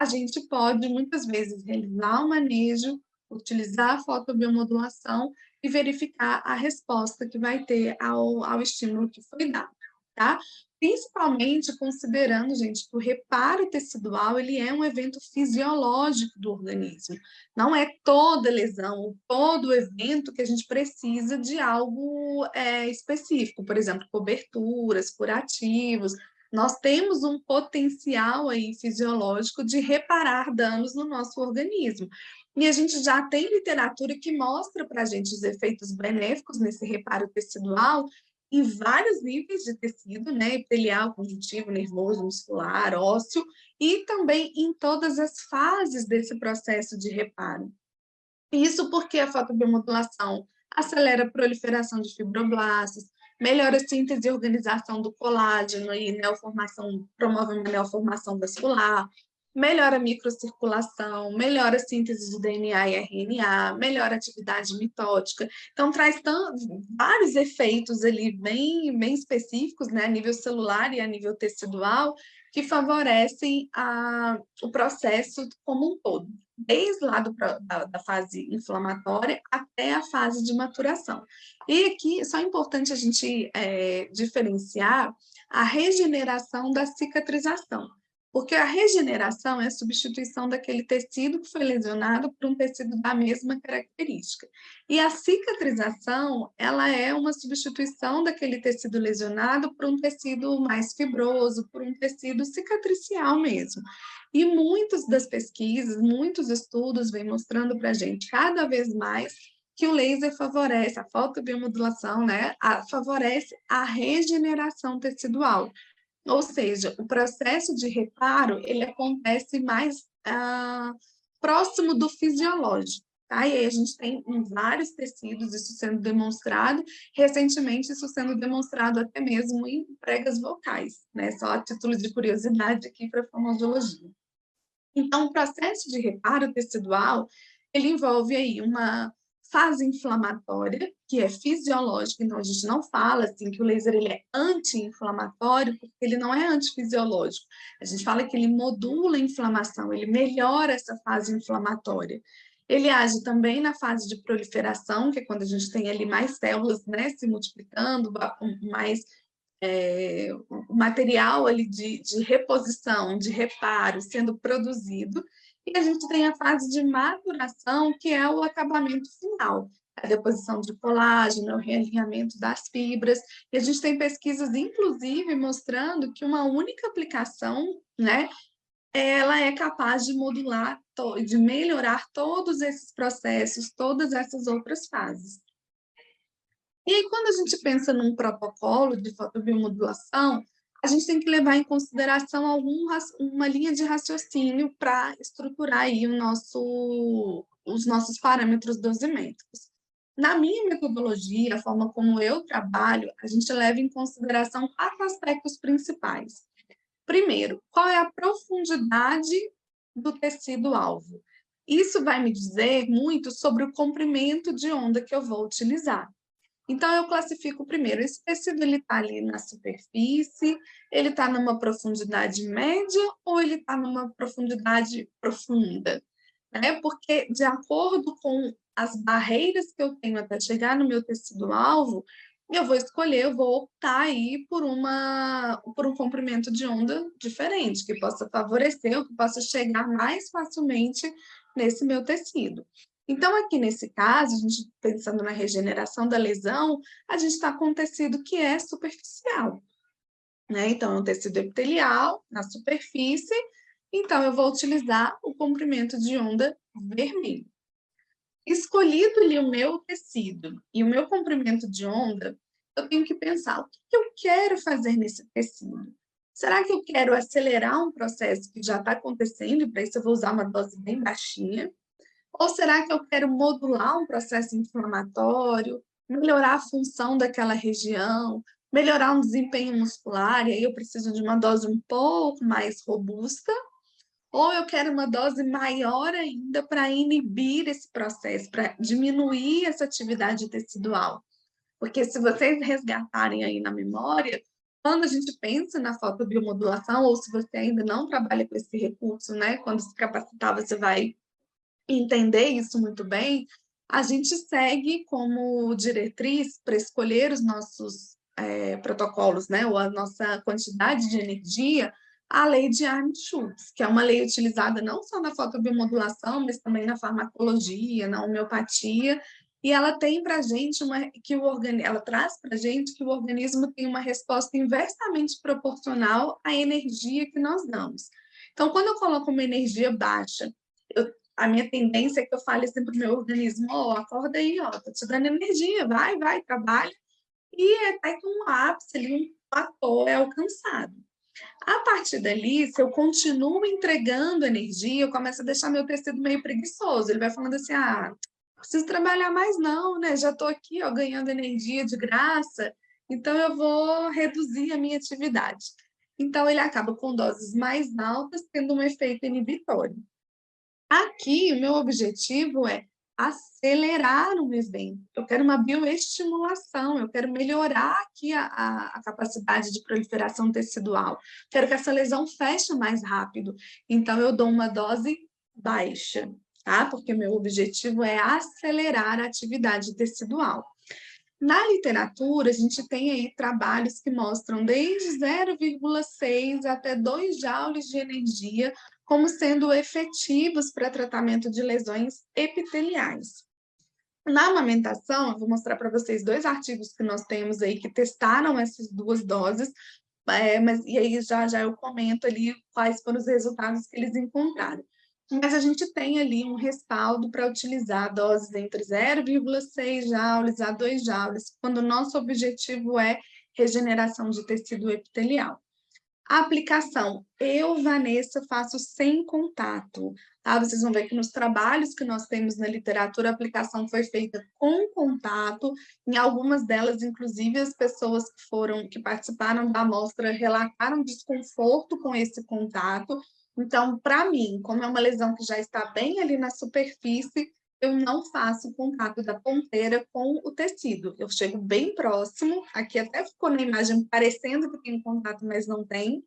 a gente pode muitas vezes realizar o manejo, utilizar a fotobiomodulação e verificar a resposta que vai ter ao estímulo que foi dado, tá? Principalmente considerando, gente, que o reparo tecidual ele é um evento fisiológico do organismo. Não é toda lesão, todo evento que a gente precisa de algo específico, por exemplo, coberturas, curativos. Nós temos um potencial aí fisiológico de reparar danos no nosso organismo. E a gente já tem literatura que mostra para a gente os efeitos benéficos nesse reparo tecidual em vários níveis de tecido, né? Epitelial, conjuntivo, nervoso, muscular, ósseo, e também em todas as fases desse processo de reparo. Isso porque a fotobiomodulação acelera a proliferação de fibroblastos, melhora a síntese e organização do colágeno e neoformação, promove uma neoformação vascular, melhora a microcirculação, melhora a síntese de DNA e RNA, melhora a atividade mitótica. Então, traz vários efeitos ali bem específicos, né, a nível celular e a nível tecidual, que favorecem o processo como um todo, desde lá da fase inflamatória até a fase de maturação. E aqui, só é importante a gente diferenciar a regeneração da cicatrização. Porque a regeneração é a substituição daquele tecido que foi lesionado por um tecido da mesma característica. E a cicatrização, ela é uma substituição daquele tecido lesionado por um tecido mais fibroso, por um tecido cicatricial mesmo. E muitas das pesquisas, muitos estudos vêm mostrando para a gente cada vez mais que o laser favorece, a fotobiomodulação, né, favorece a regeneração tecidual. Ou seja, o processo de reparo, ele acontece mais próximo do fisiológico, tá? E aí a gente tem em vários tecidos isso sendo demonstrado, recentemente isso sendo demonstrado até mesmo em pregas vocais, né? Só a título de curiosidade aqui para a fonoaudiologia. Então, o processo de reparo tecidual, ele envolve aí uma fase inflamatória, que é fisiológica, então a gente não fala assim que o laser ele é anti-inflamatório, porque ele não é antifisiológico. A gente fala que ele modula a inflamação, ele melhora essa fase inflamatória. Ele age também na fase de proliferação, que é quando a gente tem ali mais células, né, se multiplicando, mais o material ali de reposição, de reparo sendo produzido, e a gente tem a fase de maturação, que é o acabamento final, a deposição de colágeno, o realinhamento das fibras, e a gente tem pesquisas, inclusive, mostrando que uma única aplicação, né, ela é capaz de modular, de melhorar todos esses processos, todas essas outras fases. E aí, quando a gente pensa num protocolo de fotobiomodulação, a gente tem que levar em consideração uma linha de raciocínio para estruturar aí os nossos parâmetros dosimétricos. Na minha metodologia, a forma como eu trabalho, a gente leva em consideração 4 aspectos principais. Primeiro, qual é a profundidade do tecido-alvo? Isso vai me dizer muito sobre o comprimento de onda que eu vou utilizar. Então, eu classifico primeiro, esse tecido está ali na superfície, ele está numa profundidade média ou ele está numa profundidade profunda? Né? Porque, de acordo com as barreiras que eu tenho até chegar no meu tecido-alvo, eu vou escolher, eu vou optar aí por um comprimento de onda diferente, que possa favorecer, ou que possa chegar mais facilmente nesse meu tecido. Então, aqui nesse caso, a gente pensando na regeneração da lesão, a gente está com um tecido que é superficial, né? Então, é um tecido epitelial na superfície, então eu vou utilizar o comprimento de onda vermelho. Escolhido ali o meu tecido e o meu comprimento de onda, eu tenho que pensar, o que eu quero fazer nesse tecido? Será que eu quero acelerar um processo que já está acontecendo, e para isso eu vou usar uma dose bem baixinha? Ou será que eu quero modular um processo inflamatório, melhorar a função daquela região, melhorar um desempenho muscular, e aí eu preciso de uma dose um pouco mais robusta? Ou eu quero uma dose maior ainda para inibir esse processo, para diminuir essa atividade tecidual? Porque se vocês resgatarem aí na memória, quando a gente pensa na fotobiomodulação, ou se você ainda não trabalha com esse recurso, né, quando se capacitar, você vai entender isso muito bem, a gente segue como diretriz para escolher os nossos protocolos, né, ou a nossa quantidade de energia, a lei de Arne-Schultz, que é uma lei utilizada não só na fotobiomodulação, mas também na farmacologia, na homeopatia, e ela tem para a gente ela traz para a gente que o organismo tem uma resposta inversamente proporcional à energia que nós damos. Então, quando eu coloco uma energia baixa, a minha tendência é que eu fale sempre pro meu organismo, acorda aí, tô te dando energia, vai, trabalha. e até que um ápice ali, um platô é alcançado. A partir dali, se eu continuo entregando energia, eu começo a deixar meu tecido meio preguiçoso. Ele vai falando assim: "Ah, não preciso trabalhar mais não, né, já estou aqui, ó, ganhando energia de graça, então eu vou reduzir a minha atividade". Então ele acaba com doses mais altas, tendo um efeito inibitório. Aqui, o meu objetivo é acelerar um evento. Eu quero uma bioestimulação, eu quero melhorar aqui a capacidade de proliferação tecidual. Quero que essa lesão feche mais rápido. Então, eu dou uma dose baixa, tá? Porque meu objetivo é acelerar a atividade tecidual. Na literatura, a gente tem aí trabalhos que mostram desde 0,6 até 2 joules de energia como sendo efetivos para tratamento de lesões epiteliais. Na amamentação, eu vou mostrar para vocês 2 artigos que nós temos aí que testaram essas 2 doses, mas e aí já eu comento ali quais foram os resultados que eles encontraram. Mas a gente tem ali um respaldo para utilizar doses entre 0,6 joules a 2 joules, quando o nosso objetivo é regeneração de tecido epitelial. A aplicação, eu, Vanessa, faço sem contato, tá? Vocês vão ver que nos trabalhos que nós temos na literatura, a aplicação foi feita com contato. Em algumas delas, inclusive, as pessoas que participaram da amostra relataram desconforto com esse contato. Então, para mim, como é uma lesão que já está bem ali na superfície, eu não faço contato da ponteira com o tecido. Eu chego bem próximo, aqui até ficou na imagem parecendo que tem contato, mas não tem.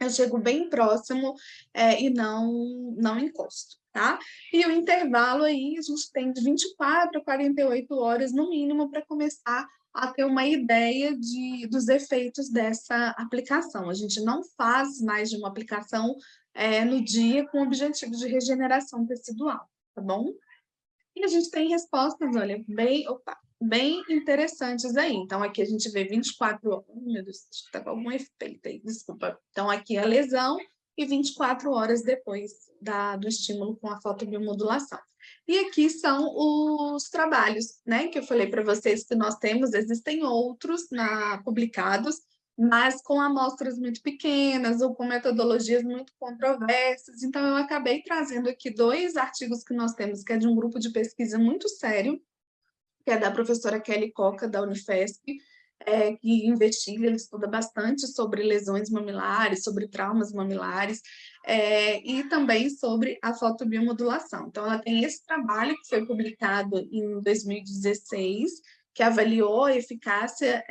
Eu chego bem próximo, e não encosto, tá. E o intervalo aí, a gente tem de 24 a 48 horas no mínimo para começar a ter uma ideia dos efeitos dessa aplicação. A gente não faz mais de uma aplicação, no dia com o objetivo de regeneração tecidual, tá bom? E a gente tem respostas, olha, bem interessantes aí. Então, aqui a gente vê 24 horas. Meu Deus, acho que está com algum efeito aí, desculpa. Então, aqui a lesão e 24 horas depois do estímulo com a fotobiomodulação. E aqui são os trabalhos, né, que eu falei para vocês que nós temos, existem outros publicados, mas com amostras muito pequenas ou com metodologias muito controversas. Então, eu acabei trazendo aqui 2 artigos que nós temos, que é de um grupo de pesquisa muito sério, que é da professora Kelly Coca, da Unifesp, que investiga, ele estuda bastante sobre lesões mamilares, sobre traumas mamilares, e também sobre a fotobiomodulação. Então, ela tem esse trabalho que foi publicado em 2016, que avaliou a eficácia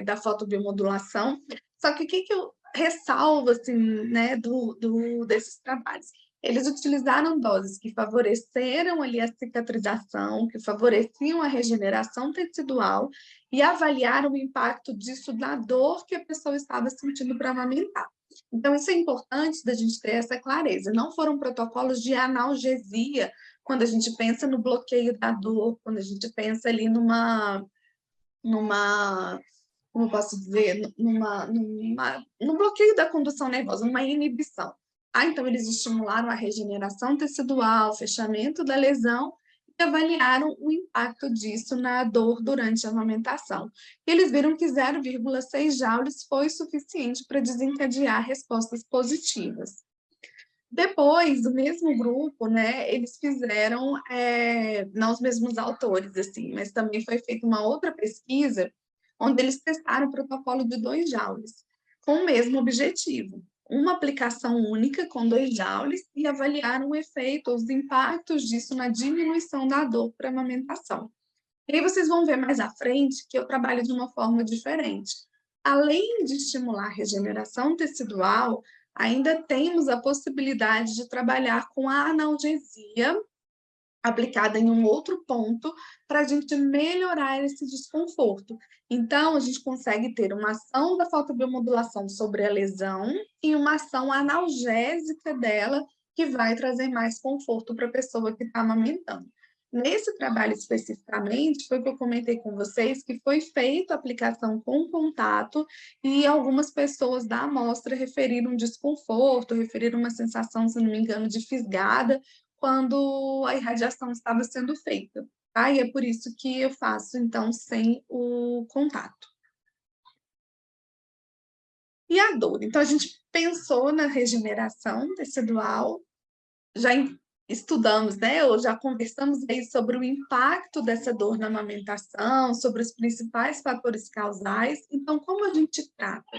da fotobiomodulação. Só que o que eu ressalvo assim, né, desses trabalhos? Eles utilizaram doses que favoreceram ali a cicatrização, que favoreciam a regeneração tecidual e avaliaram o impacto disso na dor que a pessoa estava sentindo para amamentar. Então, isso é importante da gente ter essa clareza. Não foram protocolos de analgesia, quando a gente pensa no bloqueio da dor, quando a gente pensa ali numa como eu posso dizer, num bloqueio da condução nervosa, numa inibição. Então, eles estimularam a regeneração tecidual, fechamento da lesão e avaliaram o impacto disso na dor durante a amamentação. Eles viram que 0,6 joules foi suficiente para desencadear respostas positivas. Depois, o mesmo grupo, né, eles fizeram, não os mesmos autores, assim, mas também foi feita uma outra pesquisa, onde eles testaram o protocolo de 2 joules, com o mesmo objetivo, uma aplicação única com 2 joules e avaliaram o efeito, os impactos disso na diminuição da dor para amamentação. E aí vocês vão ver mais à frente que eu trabalho de uma forma diferente. Além de estimular a regeneração tecidual, ainda temos a possibilidade de trabalhar com a analgesia aplicada em um outro ponto para a gente melhorar esse desconforto. Então, a gente consegue ter uma ação da fotobiomodulação sobre a lesão e uma ação analgésica dela que vai trazer mais conforto para a pessoa que está amamentando. Nesse trabalho especificamente, foi o que eu comentei com vocês, que foi feita a aplicação com contato e algumas pessoas da amostra referiram desconforto, referiram uma sensação, se não me engano, de fisgada, quando a irradiação estava sendo feita, tá? E é por isso que eu faço, então, sem o contato. E a dor? Então, a gente pensou na regeneração tecidual, já estudamos, né, ou já conversamos aí sobre o impacto dessa dor na amamentação, sobre os principais fatores causais. Então, como a gente trata?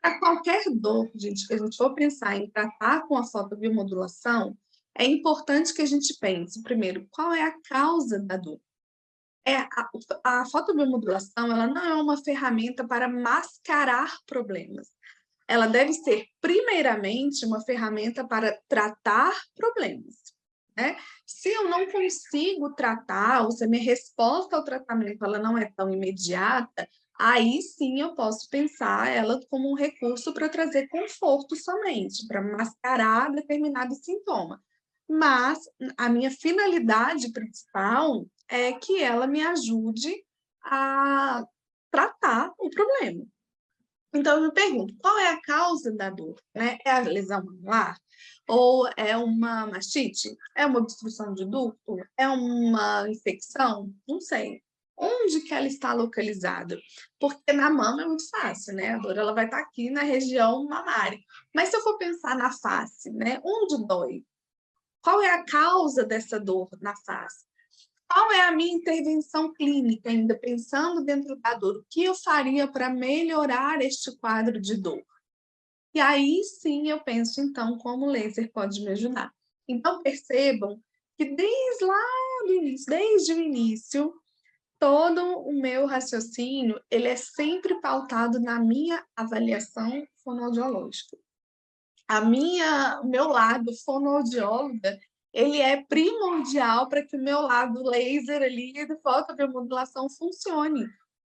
Para qualquer dor, gente, que a gente for pensar em tratar com a fotobiomodulação, é importante que a gente pense, primeiro, qual é a causa da dor? A fotobiomodulação, ela não é uma ferramenta para mascarar problemas. Ela deve ser, primeiramente, uma ferramenta para tratar problemas, né? Se eu não consigo tratar, ou se a minha resposta ao tratamento ela não é tão imediata, aí sim eu posso pensar ela como um recurso para trazer conforto somente, para mascarar determinado sintoma. Mas a minha finalidade principal é que ela me ajude a tratar o problema. Então, eu me pergunto, qual é a causa da dor? Né? É a lesão mamular? Ou é uma mastite? É uma obstrução de ducto? É uma infecção? Não sei. Onde que ela está localizada? Porque na mama é muito fácil, né? A dor ela vai estar aqui na região mamária. Mas se eu for pensar na face, né? Onde dói? Qual é a causa dessa dor na face? Qual é a minha intervenção clínica, ainda pensando dentro da dor? O que eu faria para melhorar este quadro de dor? E aí sim eu penso, então, como o laser pode me ajudar. Então, percebam que desde o início, todo o meu raciocínio, ele é sempre pautado na minha avaliação fonoaudiológica. O meu lado fonoaudióloga, ele é primordial para que o meu lado laser ali de fotobiomodulação funcione,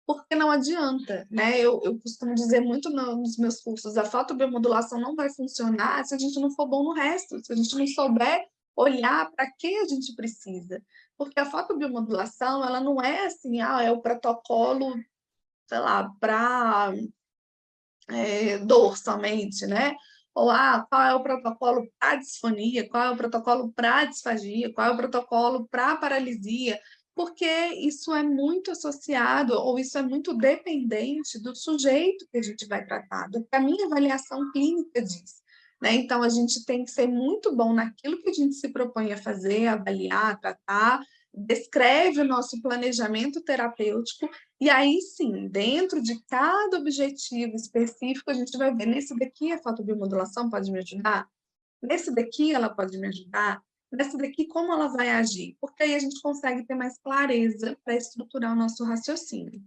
porque não adianta, né? Eu costumo dizer muito nos meus cursos, a fotobiomodulação não vai funcionar se a gente não for bom no resto, se a gente não souber olhar para que a gente precisa. Porque a fotobiomodulação, ela não é assim, é o protocolo, sei lá, para dor somente, né? Ou qual é o protocolo para disfonia, qual é o protocolo para disfagia, qual é o protocolo para paralisia, porque isso é muito associado, ou isso é muito dependente do sujeito que a gente vai tratar, do que a minha avaliação clínica diz. Né? Então, a gente tem que ser muito bom naquilo que a gente se propõe a fazer, avaliar, tratar, descreve o nosso planejamento terapêutico e aí sim, dentro de cada objetivo específico, a gente vai ver, nesse daqui a fotobiomodulação pode me ajudar? Nesse daqui ela pode me ajudar? Nesse daqui como ela vai agir? Porque aí a gente consegue ter mais clareza para estruturar o nosso raciocínio.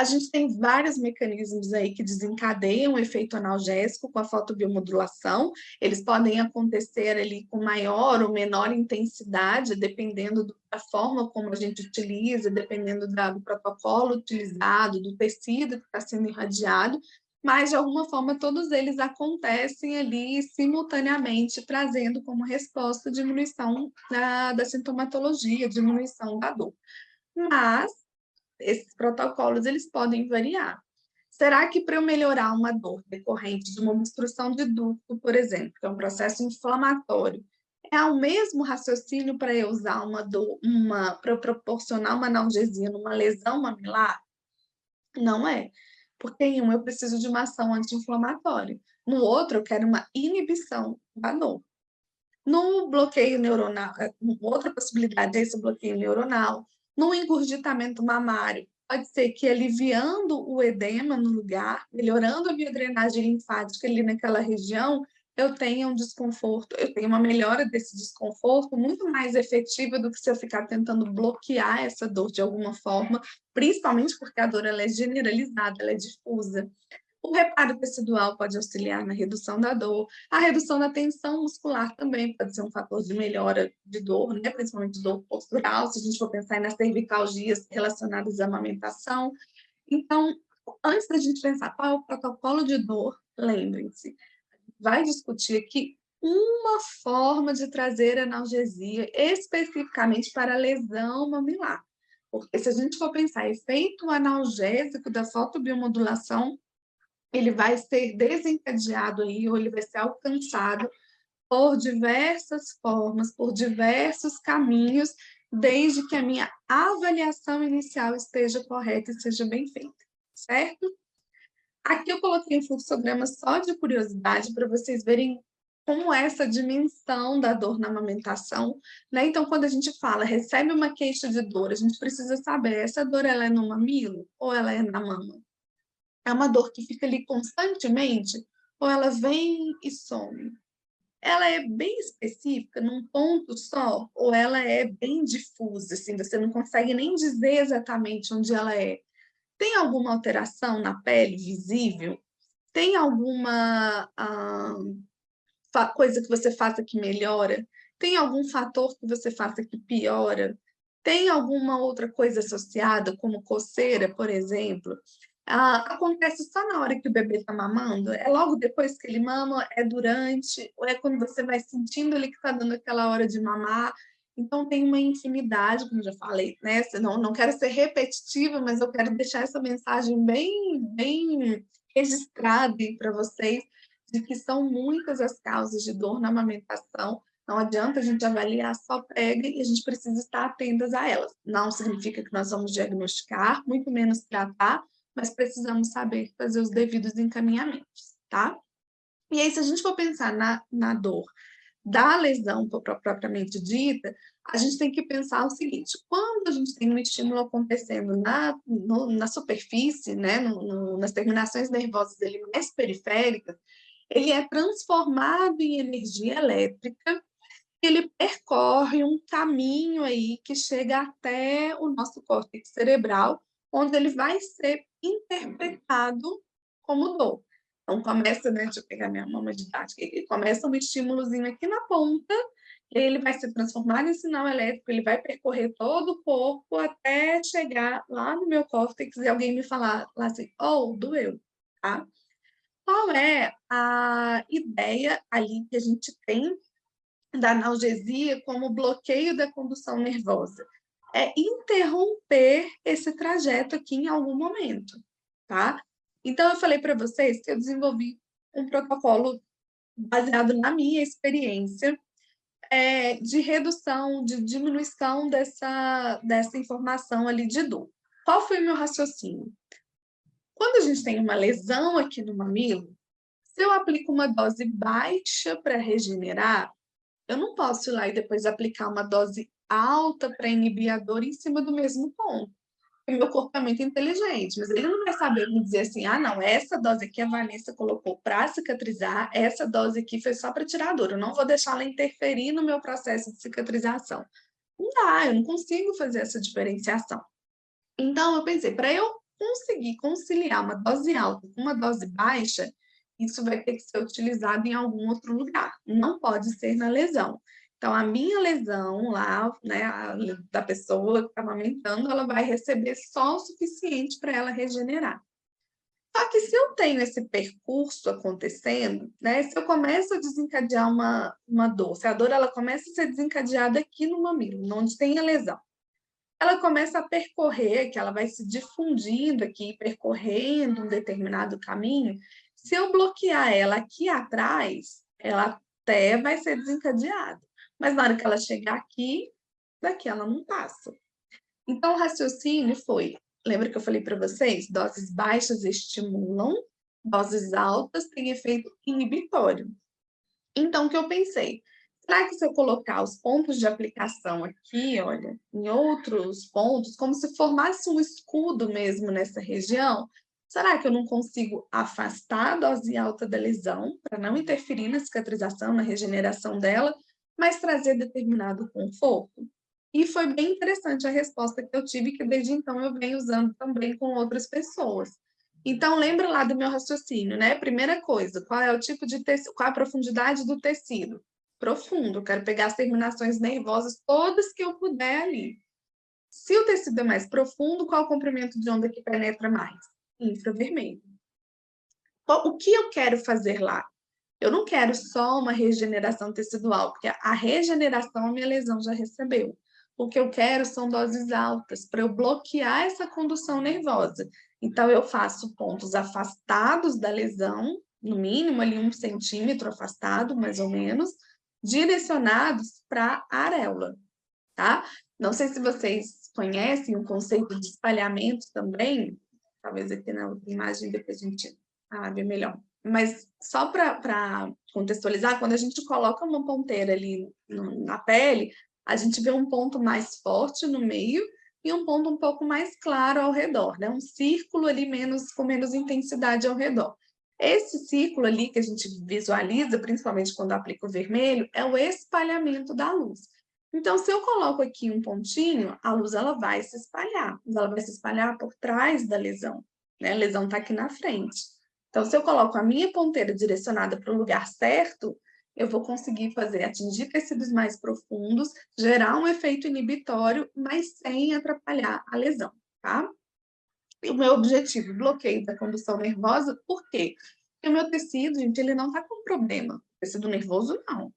A gente tem vários mecanismos aí que desencadeiam o efeito analgésico com a fotobiomodulação. Eles podem acontecer ali com maior ou menor intensidade, dependendo da forma como a gente utiliza, dependendo do protocolo utilizado, do tecido que está sendo irradiado, mas de alguma forma todos eles acontecem ali simultaneamente, trazendo como resposta diminuição da sintomatologia, diminuição da dor. Mas esses protocolos eles podem variar. Será que para eu melhorar uma dor decorrente de uma obstrução de ducto, por exemplo, que é um processo inflamatório, é o mesmo raciocínio para eu usar para proporcionar uma analgesia numa lesão mamilar? Não é. Porque em um eu preciso de uma ação anti-inflamatória, no outro eu quero uma inibição da dor. No bloqueio neuronal, outra possibilidade é esse bloqueio neuronal. No engurgitamento mamário, pode ser que aliviando o edema no lugar, melhorando a biodrenagem linfática ali naquela região, eu tenha um desconforto, eu tenho uma melhora desse desconforto muito mais efetiva do que se eu ficar tentando bloquear essa dor de alguma forma, principalmente porque a dor ela é generalizada, ela é difusa. O reparo tecidual pode auxiliar na redução da dor. A redução da tensão muscular também pode ser um fator de melhora de dor, né? Principalmente dor postural, se a gente for pensar nas cervicalgias relacionadas à amamentação. Então, antes da gente pensar qual é o protocolo de dor, lembrem-se, vai discutir aqui uma forma de trazer analgesia especificamente para a lesão mamilar. Porque se a gente for pensar efeito analgésico da fotobiomodulação, ele vai ser desencadeado aí, ou ele vai ser alcançado por diversas formas, por diversos caminhos, desde que a minha avaliação inicial esteja correta e seja bem feita, certo? Aqui eu coloquei um fluxograma só de curiosidade para vocês verem como é essa dimensão da dor na amamentação, né? Então, quando a gente fala, recebe uma queixa de dor, a gente precisa saber, essa dor ela é no mamilo ou ela é na mama? É uma dor que fica ali constantemente ou ela vem e some? Ela é bem específica, num ponto só, ou ela é bem difusa, assim, você não consegue nem dizer exatamente onde ela é? Tem alguma alteração na pele visível? Tem alguma coisa que você faça que melhora? Tem algum fator que você faça que piora? Tem alguma outra coisa associada, como coceira, por exemplo? Acontece só na hora que o bebê está mamando? É logo depois que ele mama? É durante? Ou é quando você vai sentindo ele que está dando aquela hora de mamar? Então, tem uma infinidade, como eu já falei, né? Não quero ser repetitiva, mas eu quero deixar essa mensagem bem registrada para vocês, de que são muitas as causas de dor na amamentação. Não adianta a gente avaliar só prega e a gente precisa estar atentas a elas. Não significa que nós vamos diagnosticar, muito menos tratar, mas precisamos saber fazer os devidos encaminhamentos, tá? E aí, se a gente for pensar na dor da lesão propriamente dita, a gente tem que pensar o seguinte: quando a gente tem um estímulo acontecendo na superfície, né, nas terminações nervosas ali mais periféricas, ele é transformado em energia elétrica, e ele percorre um caminho aí que chega até o nosso córtex cerebral, onde ele vai ser interpretado como dor. Então começa, né, deixa eu pegar minha mama didática aqui, começa um estímulozinho aqui na ponta, e aí ele vai ser transformado em sinal elétrico, ele vai percorrer todo o corpo até chegar lá no meu córtex e alguém me falar lá assim, oh, doeu, tá? Qual é a ideia ali que a gente tem da analgesia como bloqueio da condução nervosa? É interromper esse trajeto aqui em algum momento, tá? Então, eu falei para vocês que eu desenvolvi um protocolo baseado na minha experiência, de redução, de diminuição dessa informação ali de dor. Qual foi o meu raciocínio? Quando a gente tem uma lesão aqui no mamilo, se eu aplico uma dose baixa para regenerar, eu não posso ir lá e depois aplicar uma dose alta para inibir a dor em cima do mesmo ponto. O meu corpo é muito inteligente, mas ele não vai saber me dizer assim, ah, não, essa dose aqui a Vanessa colocou para cicatrizar, essa dose aqui foi só para tirar a dor, eu não vou deixar ela interferir no meu processo de cicatrização. Não dá, eu não consigo fazer essa diferenciação. Então, eu pensei, para eu conseguir conciliar uma dose alta com uma dose baixa, isso vai ter que ser utilizado em algum outro lugar, não pode ser na lesão. Então, a minha lesão lá, né, da pessoa que está amamentando, ela vai receber só o suficiente para ela regenerar. Só que se eu tenho esse percurso acontecendo, né, se eu começo a desencadear uma dor, se a dor ela começa a ser desencadeada aqui no mamilo, onde tem a lesão, ela começa a percorrer, que ela vai se difundindo aqui, percorrendo um determinado caminho. Se eu bloquear ela aqui atrás, ela até vai ser desencadeada. Mas na hora que ela chegar aqui, daqui ela não passa. Então, o raciocínio foi, lembra que eu falei para vocês? Doses baixas estimulam, doses altas têm efeito inibitório. Então, o que eu pensei? Será que se eu colocar os pontos de aplicação aqui, olha, em outros pontos, como se formasse um escudo mesmo nessa região, será que eu não consigo afastar a dose alta da lesão, para não interferir na cicatrização, na regeneração dela, mas trazer determinado conforto? E foi bem interessante a resposta que eu tive, que desde então eu venho usando também com outras pessoas. Então, lembra lá do meu raciocínio, né? Primeira coisa, qual é o tipo de tecido, qual é a profundidade do tecido? Profundo, eu quero pegar as terminações nervosas todas que eu puder ali. Se o tecido é mais profundo, qual é o comprimento de onda que penetra mais? Infravermelho. O que eu quero fazer lá? Eu não quero só uma regeneração tecidual, porque a regeneração a minha lesão já recebeu. O que eu quero são doses altas para eu bloquear essa condução nervosa. Então, eu faço pontos afastados da lesão, no mínimo ali 1 centímetro afastado, mais ou menos, direcionados para a areola, tá? Não sei se vocês conhecem o conceito de espalhamento também, talvez aqui na outra imagem depois a gente Vermelhão. Mas só para contextualizar, quando a gente coloca uma ponteira ali na pele, a gente vê um ponto mais forte no meio e um ponto um pouco mais claro ao redor, né? Um círculo ali com menos intensidade ao redor. Esse círculo ali que a gente visualiza, principalmente quando aplica o vermelho, é o espalhamento da luz. Então, se eu coloco aqui um pontinho, a luz ela vai se espalhar, mas ela vai se espalhar por trás da lesão, né? A lesão está aqui na frente. Então, se eu coloco a minha ponteira direcionada para o lugar certo, eu vou conseguir atingir tecidos mais profundos, gerar um efeito inibitório, mas sem atrapalhar a lesão, tá? E o meu objetivo, bloqueio da condução nervosa, por quê? Porque o meu tecido, gente, ele não está com problema. Tecido nervoso, não.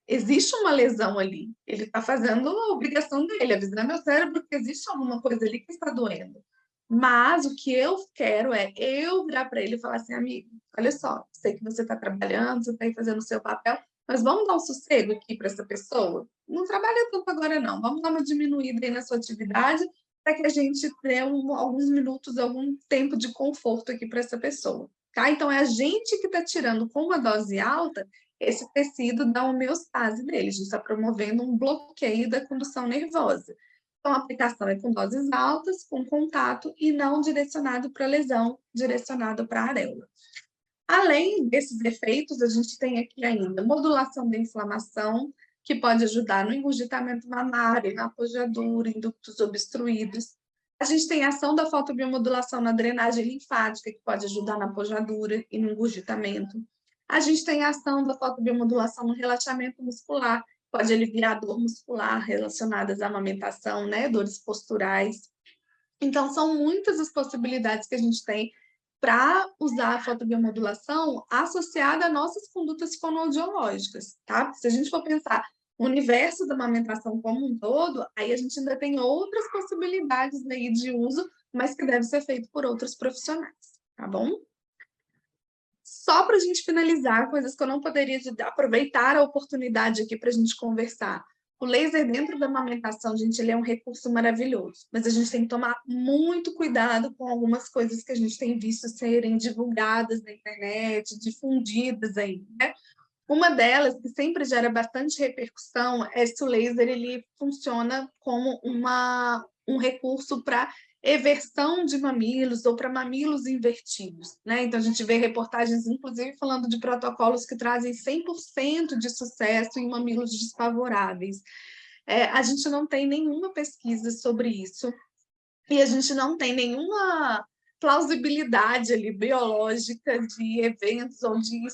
Existe uma lesão ali. Ele está fazendo a obrigação dele, avisando meu cérebro que existe alguma coisa ali que está doendo. Mas o que eu quero é eu virar para ele e falar assim, amigo, olha só, sei que você está trabalhando, você está aí fazendo o seu papel, mas vamos dar um sossego aqui para essa pessoa? Não trabalha tanto agora, não. Vamos dar uma diminuída aí na sua atividade para que a gente dê alguns minutos, algum tempo de conforto aqui para essa pessoa. Tá? Então, é a gente que está tirando com uma dose alta esse tecido da homeostase dele. A gente está promovendo um bloqueio da condução nervosa. Então, a aplicação é com doses altas, com contato e não direcionado para lesão, direcionado para a areola. Além desses efeitos, a gente tem aqui ainda modulação da inflamação, que pode ajudar no engurgitamento mamário, na apojadura, em ductos obstruídos. A gente tem a ação da fotobiomodulação na drenagem linfática, que pode ajudar na apojadura e no engurgitamento. A gente tem a ação da fotobiomodulação no relaxamento muscular, pode aliviar a dor muscular relacionadas à amamentação, né, dores posturais. Então, são muitas as possibilidades que a gente tem para usar a fotobiomodulação associada a nossas condutas fonoaudiológicas, tá? Se a gente for pensar no universo da amamentação como um todo, aí a gente ainda tem outras possibilidades aí de uso, mas que deve ser feito por outros profissionais, tá bom? Só para a gente finalizar, coisas que eu não poderia aproveitar a oportunidade aqui para a gente conversar. O laser dentro da amamentação, gente, ele é um recurso maravilhoso, mas a gente tem que tomar muito cuidado com algumas coisas que a gente tem visto serem divulgadas na internet, difundidas aí, né? Uma delas, que sempre gera bastante repercussão, é se o laser ele funciona como um recurso para eversão de mamilos ou para mamilos invertidos, né? Então, a gente vê reportagens, inclusive, falando de protocolos que trazem 100% de sucesso em mamilos desfavoráveis. A gente não tem nenhuma pesquisa sobre isso e a gente não tem nenhuma plausibilidade ali biológica de eventos ou de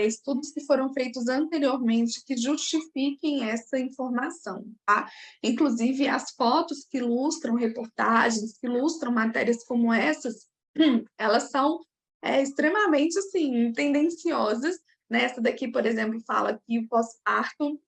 estudos que foram feitos anteriormente que justifiquem essa informação, tá? Inclusive, as fotos que ilustram reportagens, que ilustram matérias como essas, elas são extremamente, assim, tendenciosas, né? Essa daqui, por exemplo, fala que o pós-parto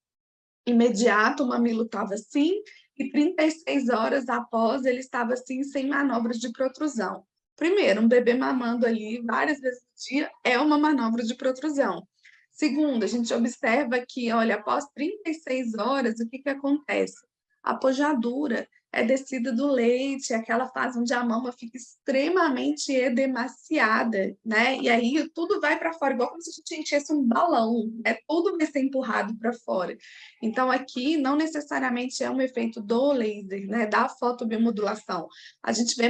imediato, o mamilo estava assim, e 36 horas após ele estava assim, sem manobras de protrusão. Primeiro, um bebê mamando ali várias vezes no dia é uma manobra de protrusão. Segundo, a gente observa que, olha, após 36 horas, o que acontece? A pojadura é descida do leite, aquela fase onde a mama fica extremamente edemaciada, né? E aí tudo vai para fora, igual como se a gente enchesse um balão, né? Tudo vai ser empurrado para fora. Então, aqui não necessariamente é um efeito do laser, né? Da fotobiomodulação. A gente vê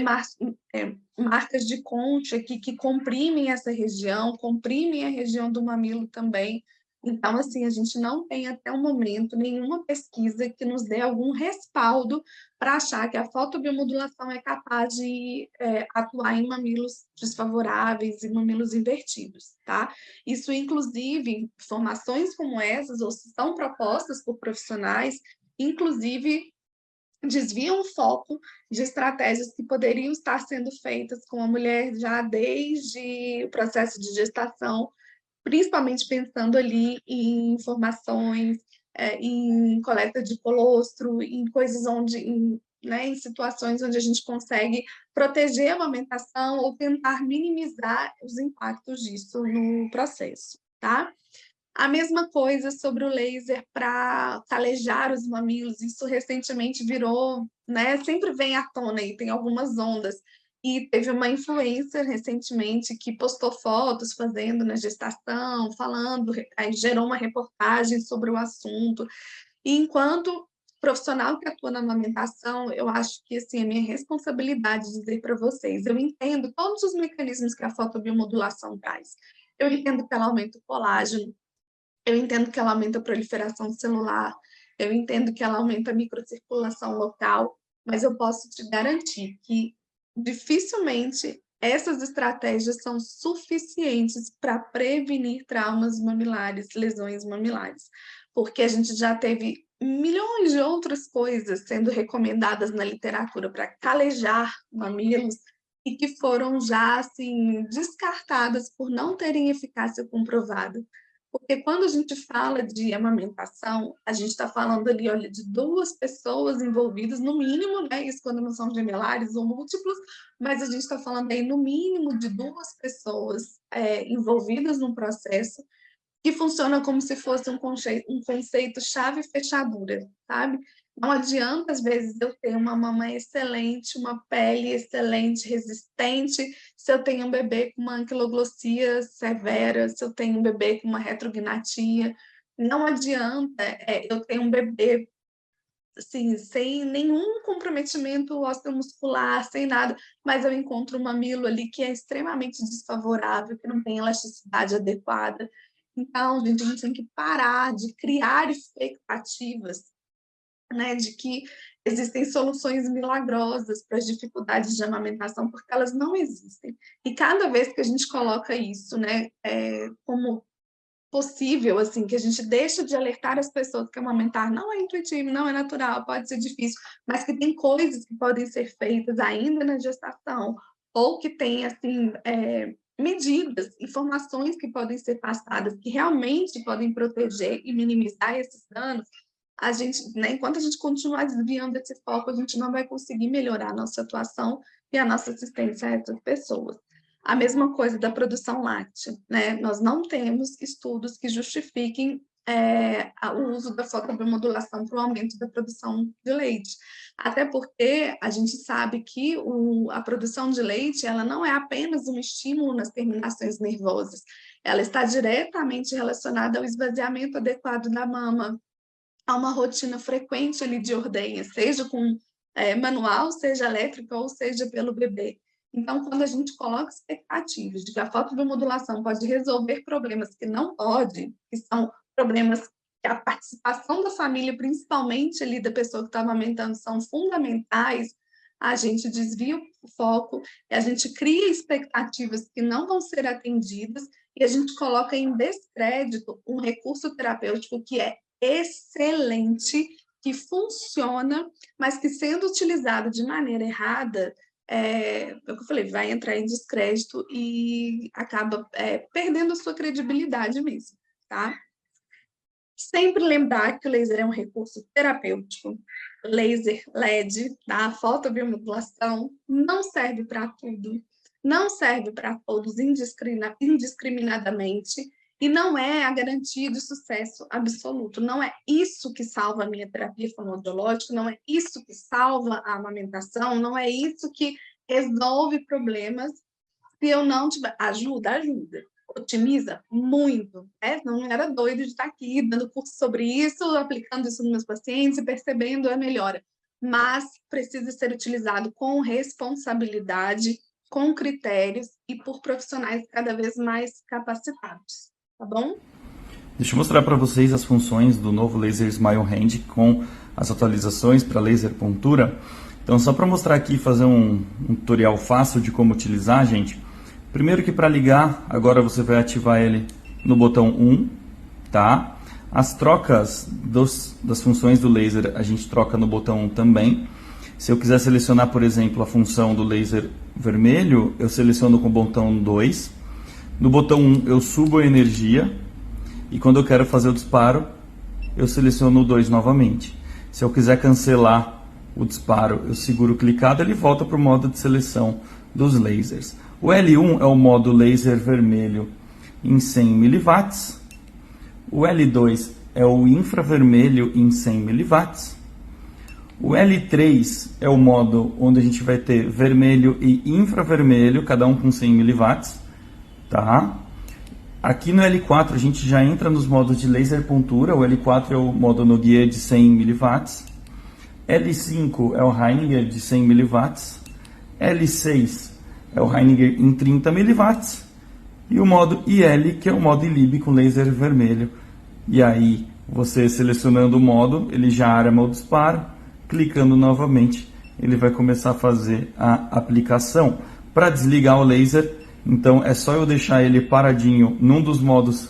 marcas de concha que comprimem essa região, comprimem a região do mamilo também. Então, assim, a gente não tem até o momento nenhuma pesquisa que nos dê algum respaldo para achar que a fotobiomodulação é capaz de atuar em mamilos desfavoráveis e mamilos invertidos, tá? Isso, inclusive, informações como essas, ou se são propostas por profissionais, inclusive desviam o foco de estratégias que poderiam estar sendo feitas com a mulher já desde o processo de gestação, principalmente pensando ali em informações, em coleta de colostro, em coisas né, em situações onde a gente consegue proteger a amamentação ou tentar minimizar os impactos disso no processo, tá? A mesma coisa sobre o laser para calejar os mamilos, isso recentemente virou, né? Sempre vem à tona e tem algumas ondas e teve uma influencer recentemente que postou fotos fazendo na gestação, falando, aí gerou uma reportagem sobre o assunto. E enquanto profissional que atua na amamentação, eu acho que assim, é minha responsabilidade dizer para vocês, eu entendo todos os mecanismos que a fotobiomodulação traz. Eu entendo que ela aumenta o colágeno, eu entendo que ela aumenta a proliferação celular, eu entendo que ela aumenta a microcirculação local, mas eu posso te garantir que dificilmente essas estratégias são suficientes para prevenir traumas mamilares, lesões mamilares, porque a gente já teve milhões de outras coisas sendo recomendadas na literatura para calejar mamilos e que foram já assim descartadas por não terem eficácia comprovada. Porque quando a gente fala de amamentação, a gente está falando ali, olha, de duas pessoas envolvidas, no mínimo, né? Isso quando não são gemelares ou múltiplos, mas a gente está falando aí, no mínimo, de duas pessoas envolvidas num processo que funciona como se fosse um conceito chave e fechadura, sabe? Não adianta, às vezes, eu ter uma mamãe excelente, uma pele excelente, resistente, se eu tenho um bebê com uma anquiloglossia severa, se eu tenho um bebê com uma retrognatia. Não adianta eu ter um bebê assim, sem nenhum comprometimento osteomuscular, sem nada, mas eu encontro um mamilo ali que é extremamente desfavorável, que não tem elasticidade adequada. Então, gente, a gente tem que parar de criar expectativas, né, de que existem soluções milagrosas para as dificuldades de amamentação, porque elas não existem. E cada vez que a gente coloca isso, né, como possível, assim, que a gente deixa de alertar as pessoas que amamentar não é intuitivo, não é natural, pode ser difícil, mas que tem coisas que podem ser feitas ainda na gestação, ou que tem, assim, medidas, informações que podem ser passadas, que realmente podem proteger e minimizar esses danos, a gente, né, enquanto a gente continuar desviando esse foco, a gente não vai conseguir melhorar a nossa atuação e a nossa assistência a essas pessoas. A mesma coisa da produção láctea, né? Nós não temos estudos que justifiquem o uso da fotobiomodulação para o aumento da produção de leite. Até porque a gente sabe que a produção de leite ela não é apenas um estímulo nas terminações nervosas, ela está diretamente relacionada ao esvaziamento adequado da mama, a uma rotina frequente ali de ordenha, seja com manual, seja elétrica ou seja pelo bebê. Então, quando a gente coloca expectativas de que a fotobiomodulação pode resolver problemas que não pode, que são problemas que a participação da família, principalmente ali da pessoa que está amamentando, são fundamentais, a gente desvia o foco, a gente cria expectativas que não vão ser atendidas e a gente coloca em descrédito um recurso terapêutico que é excelente, que funciona, mas que sendo utilizado de maneira errada, é o que eu falei, vai entrar em descrédito e acaba perdendo a sua credibilidade mesmo, tá? Sempre lembrar que o laser é um recurso terapêutico. Laser LED, tá? Fotobiomodulação, não serve para tudo, não serve para todos indiscriminadamente, e não é a garantia de sucesso absoluto. Não é isso que salva a minha terapia fonoaudiológica, não é isso que salva a amamentação, não é isso que resolve problemas. Se eu não tiver... Ajuda, ajuda. Otimiza muito. Não era doido de estar aqui dando curso sobre isso, aplicando isso nos meus pacientes e percebendo a melhora. Mas precisa ser utilizado com responsabilidade, com critérios e por profissionais cada vez mais capacitados. Tá bom? Deixa eu mostrar para vocês as funções do novo Laser Smile Hand com as atualizações para laser pontura. Então, só para mostrar aqui e fazer um tutorial fácil de como utilizar, gente. Primeiro que para ligar, agora você vai ativar ele no botão 1, tá? As trocas das funções do laser a gente troca no botão 1 também. Se eu quiser selecionar, por exemplo, a função do laser vermelho, eu seleciono com o botão 2. No botão 1 eu subo a energia e quando eu quero fazer o disparo, eu seleciono o 2 novamente. Se eu quiser cancelar o disparo, eu seguro clicado, ele volta para o modo de seleção dos lasers. O L1 é o modo laser vermelho em 100 mW. O L2 é o infravermelho em 100 mW. O L3 é o modo onde a gente vai ter vermelho e infravermelho, cada um com 100 mW, tá? Aqui no L4 a gente já entra nos modos de laser pontura. O L4 é o modo Noguier de 100 mW. L5 é o Heininger de 100 mW. L6 é o Heininger em 30 mW. E o modo IL, que é o modo ILIB com laser vermelho. E aí, você selecionando o modo, ele já arma o disparo. Clicando novamente, ele vai começar a fazer a aplicação. Para desligar o laser, então é só eu deixar ele paradinho num dos modos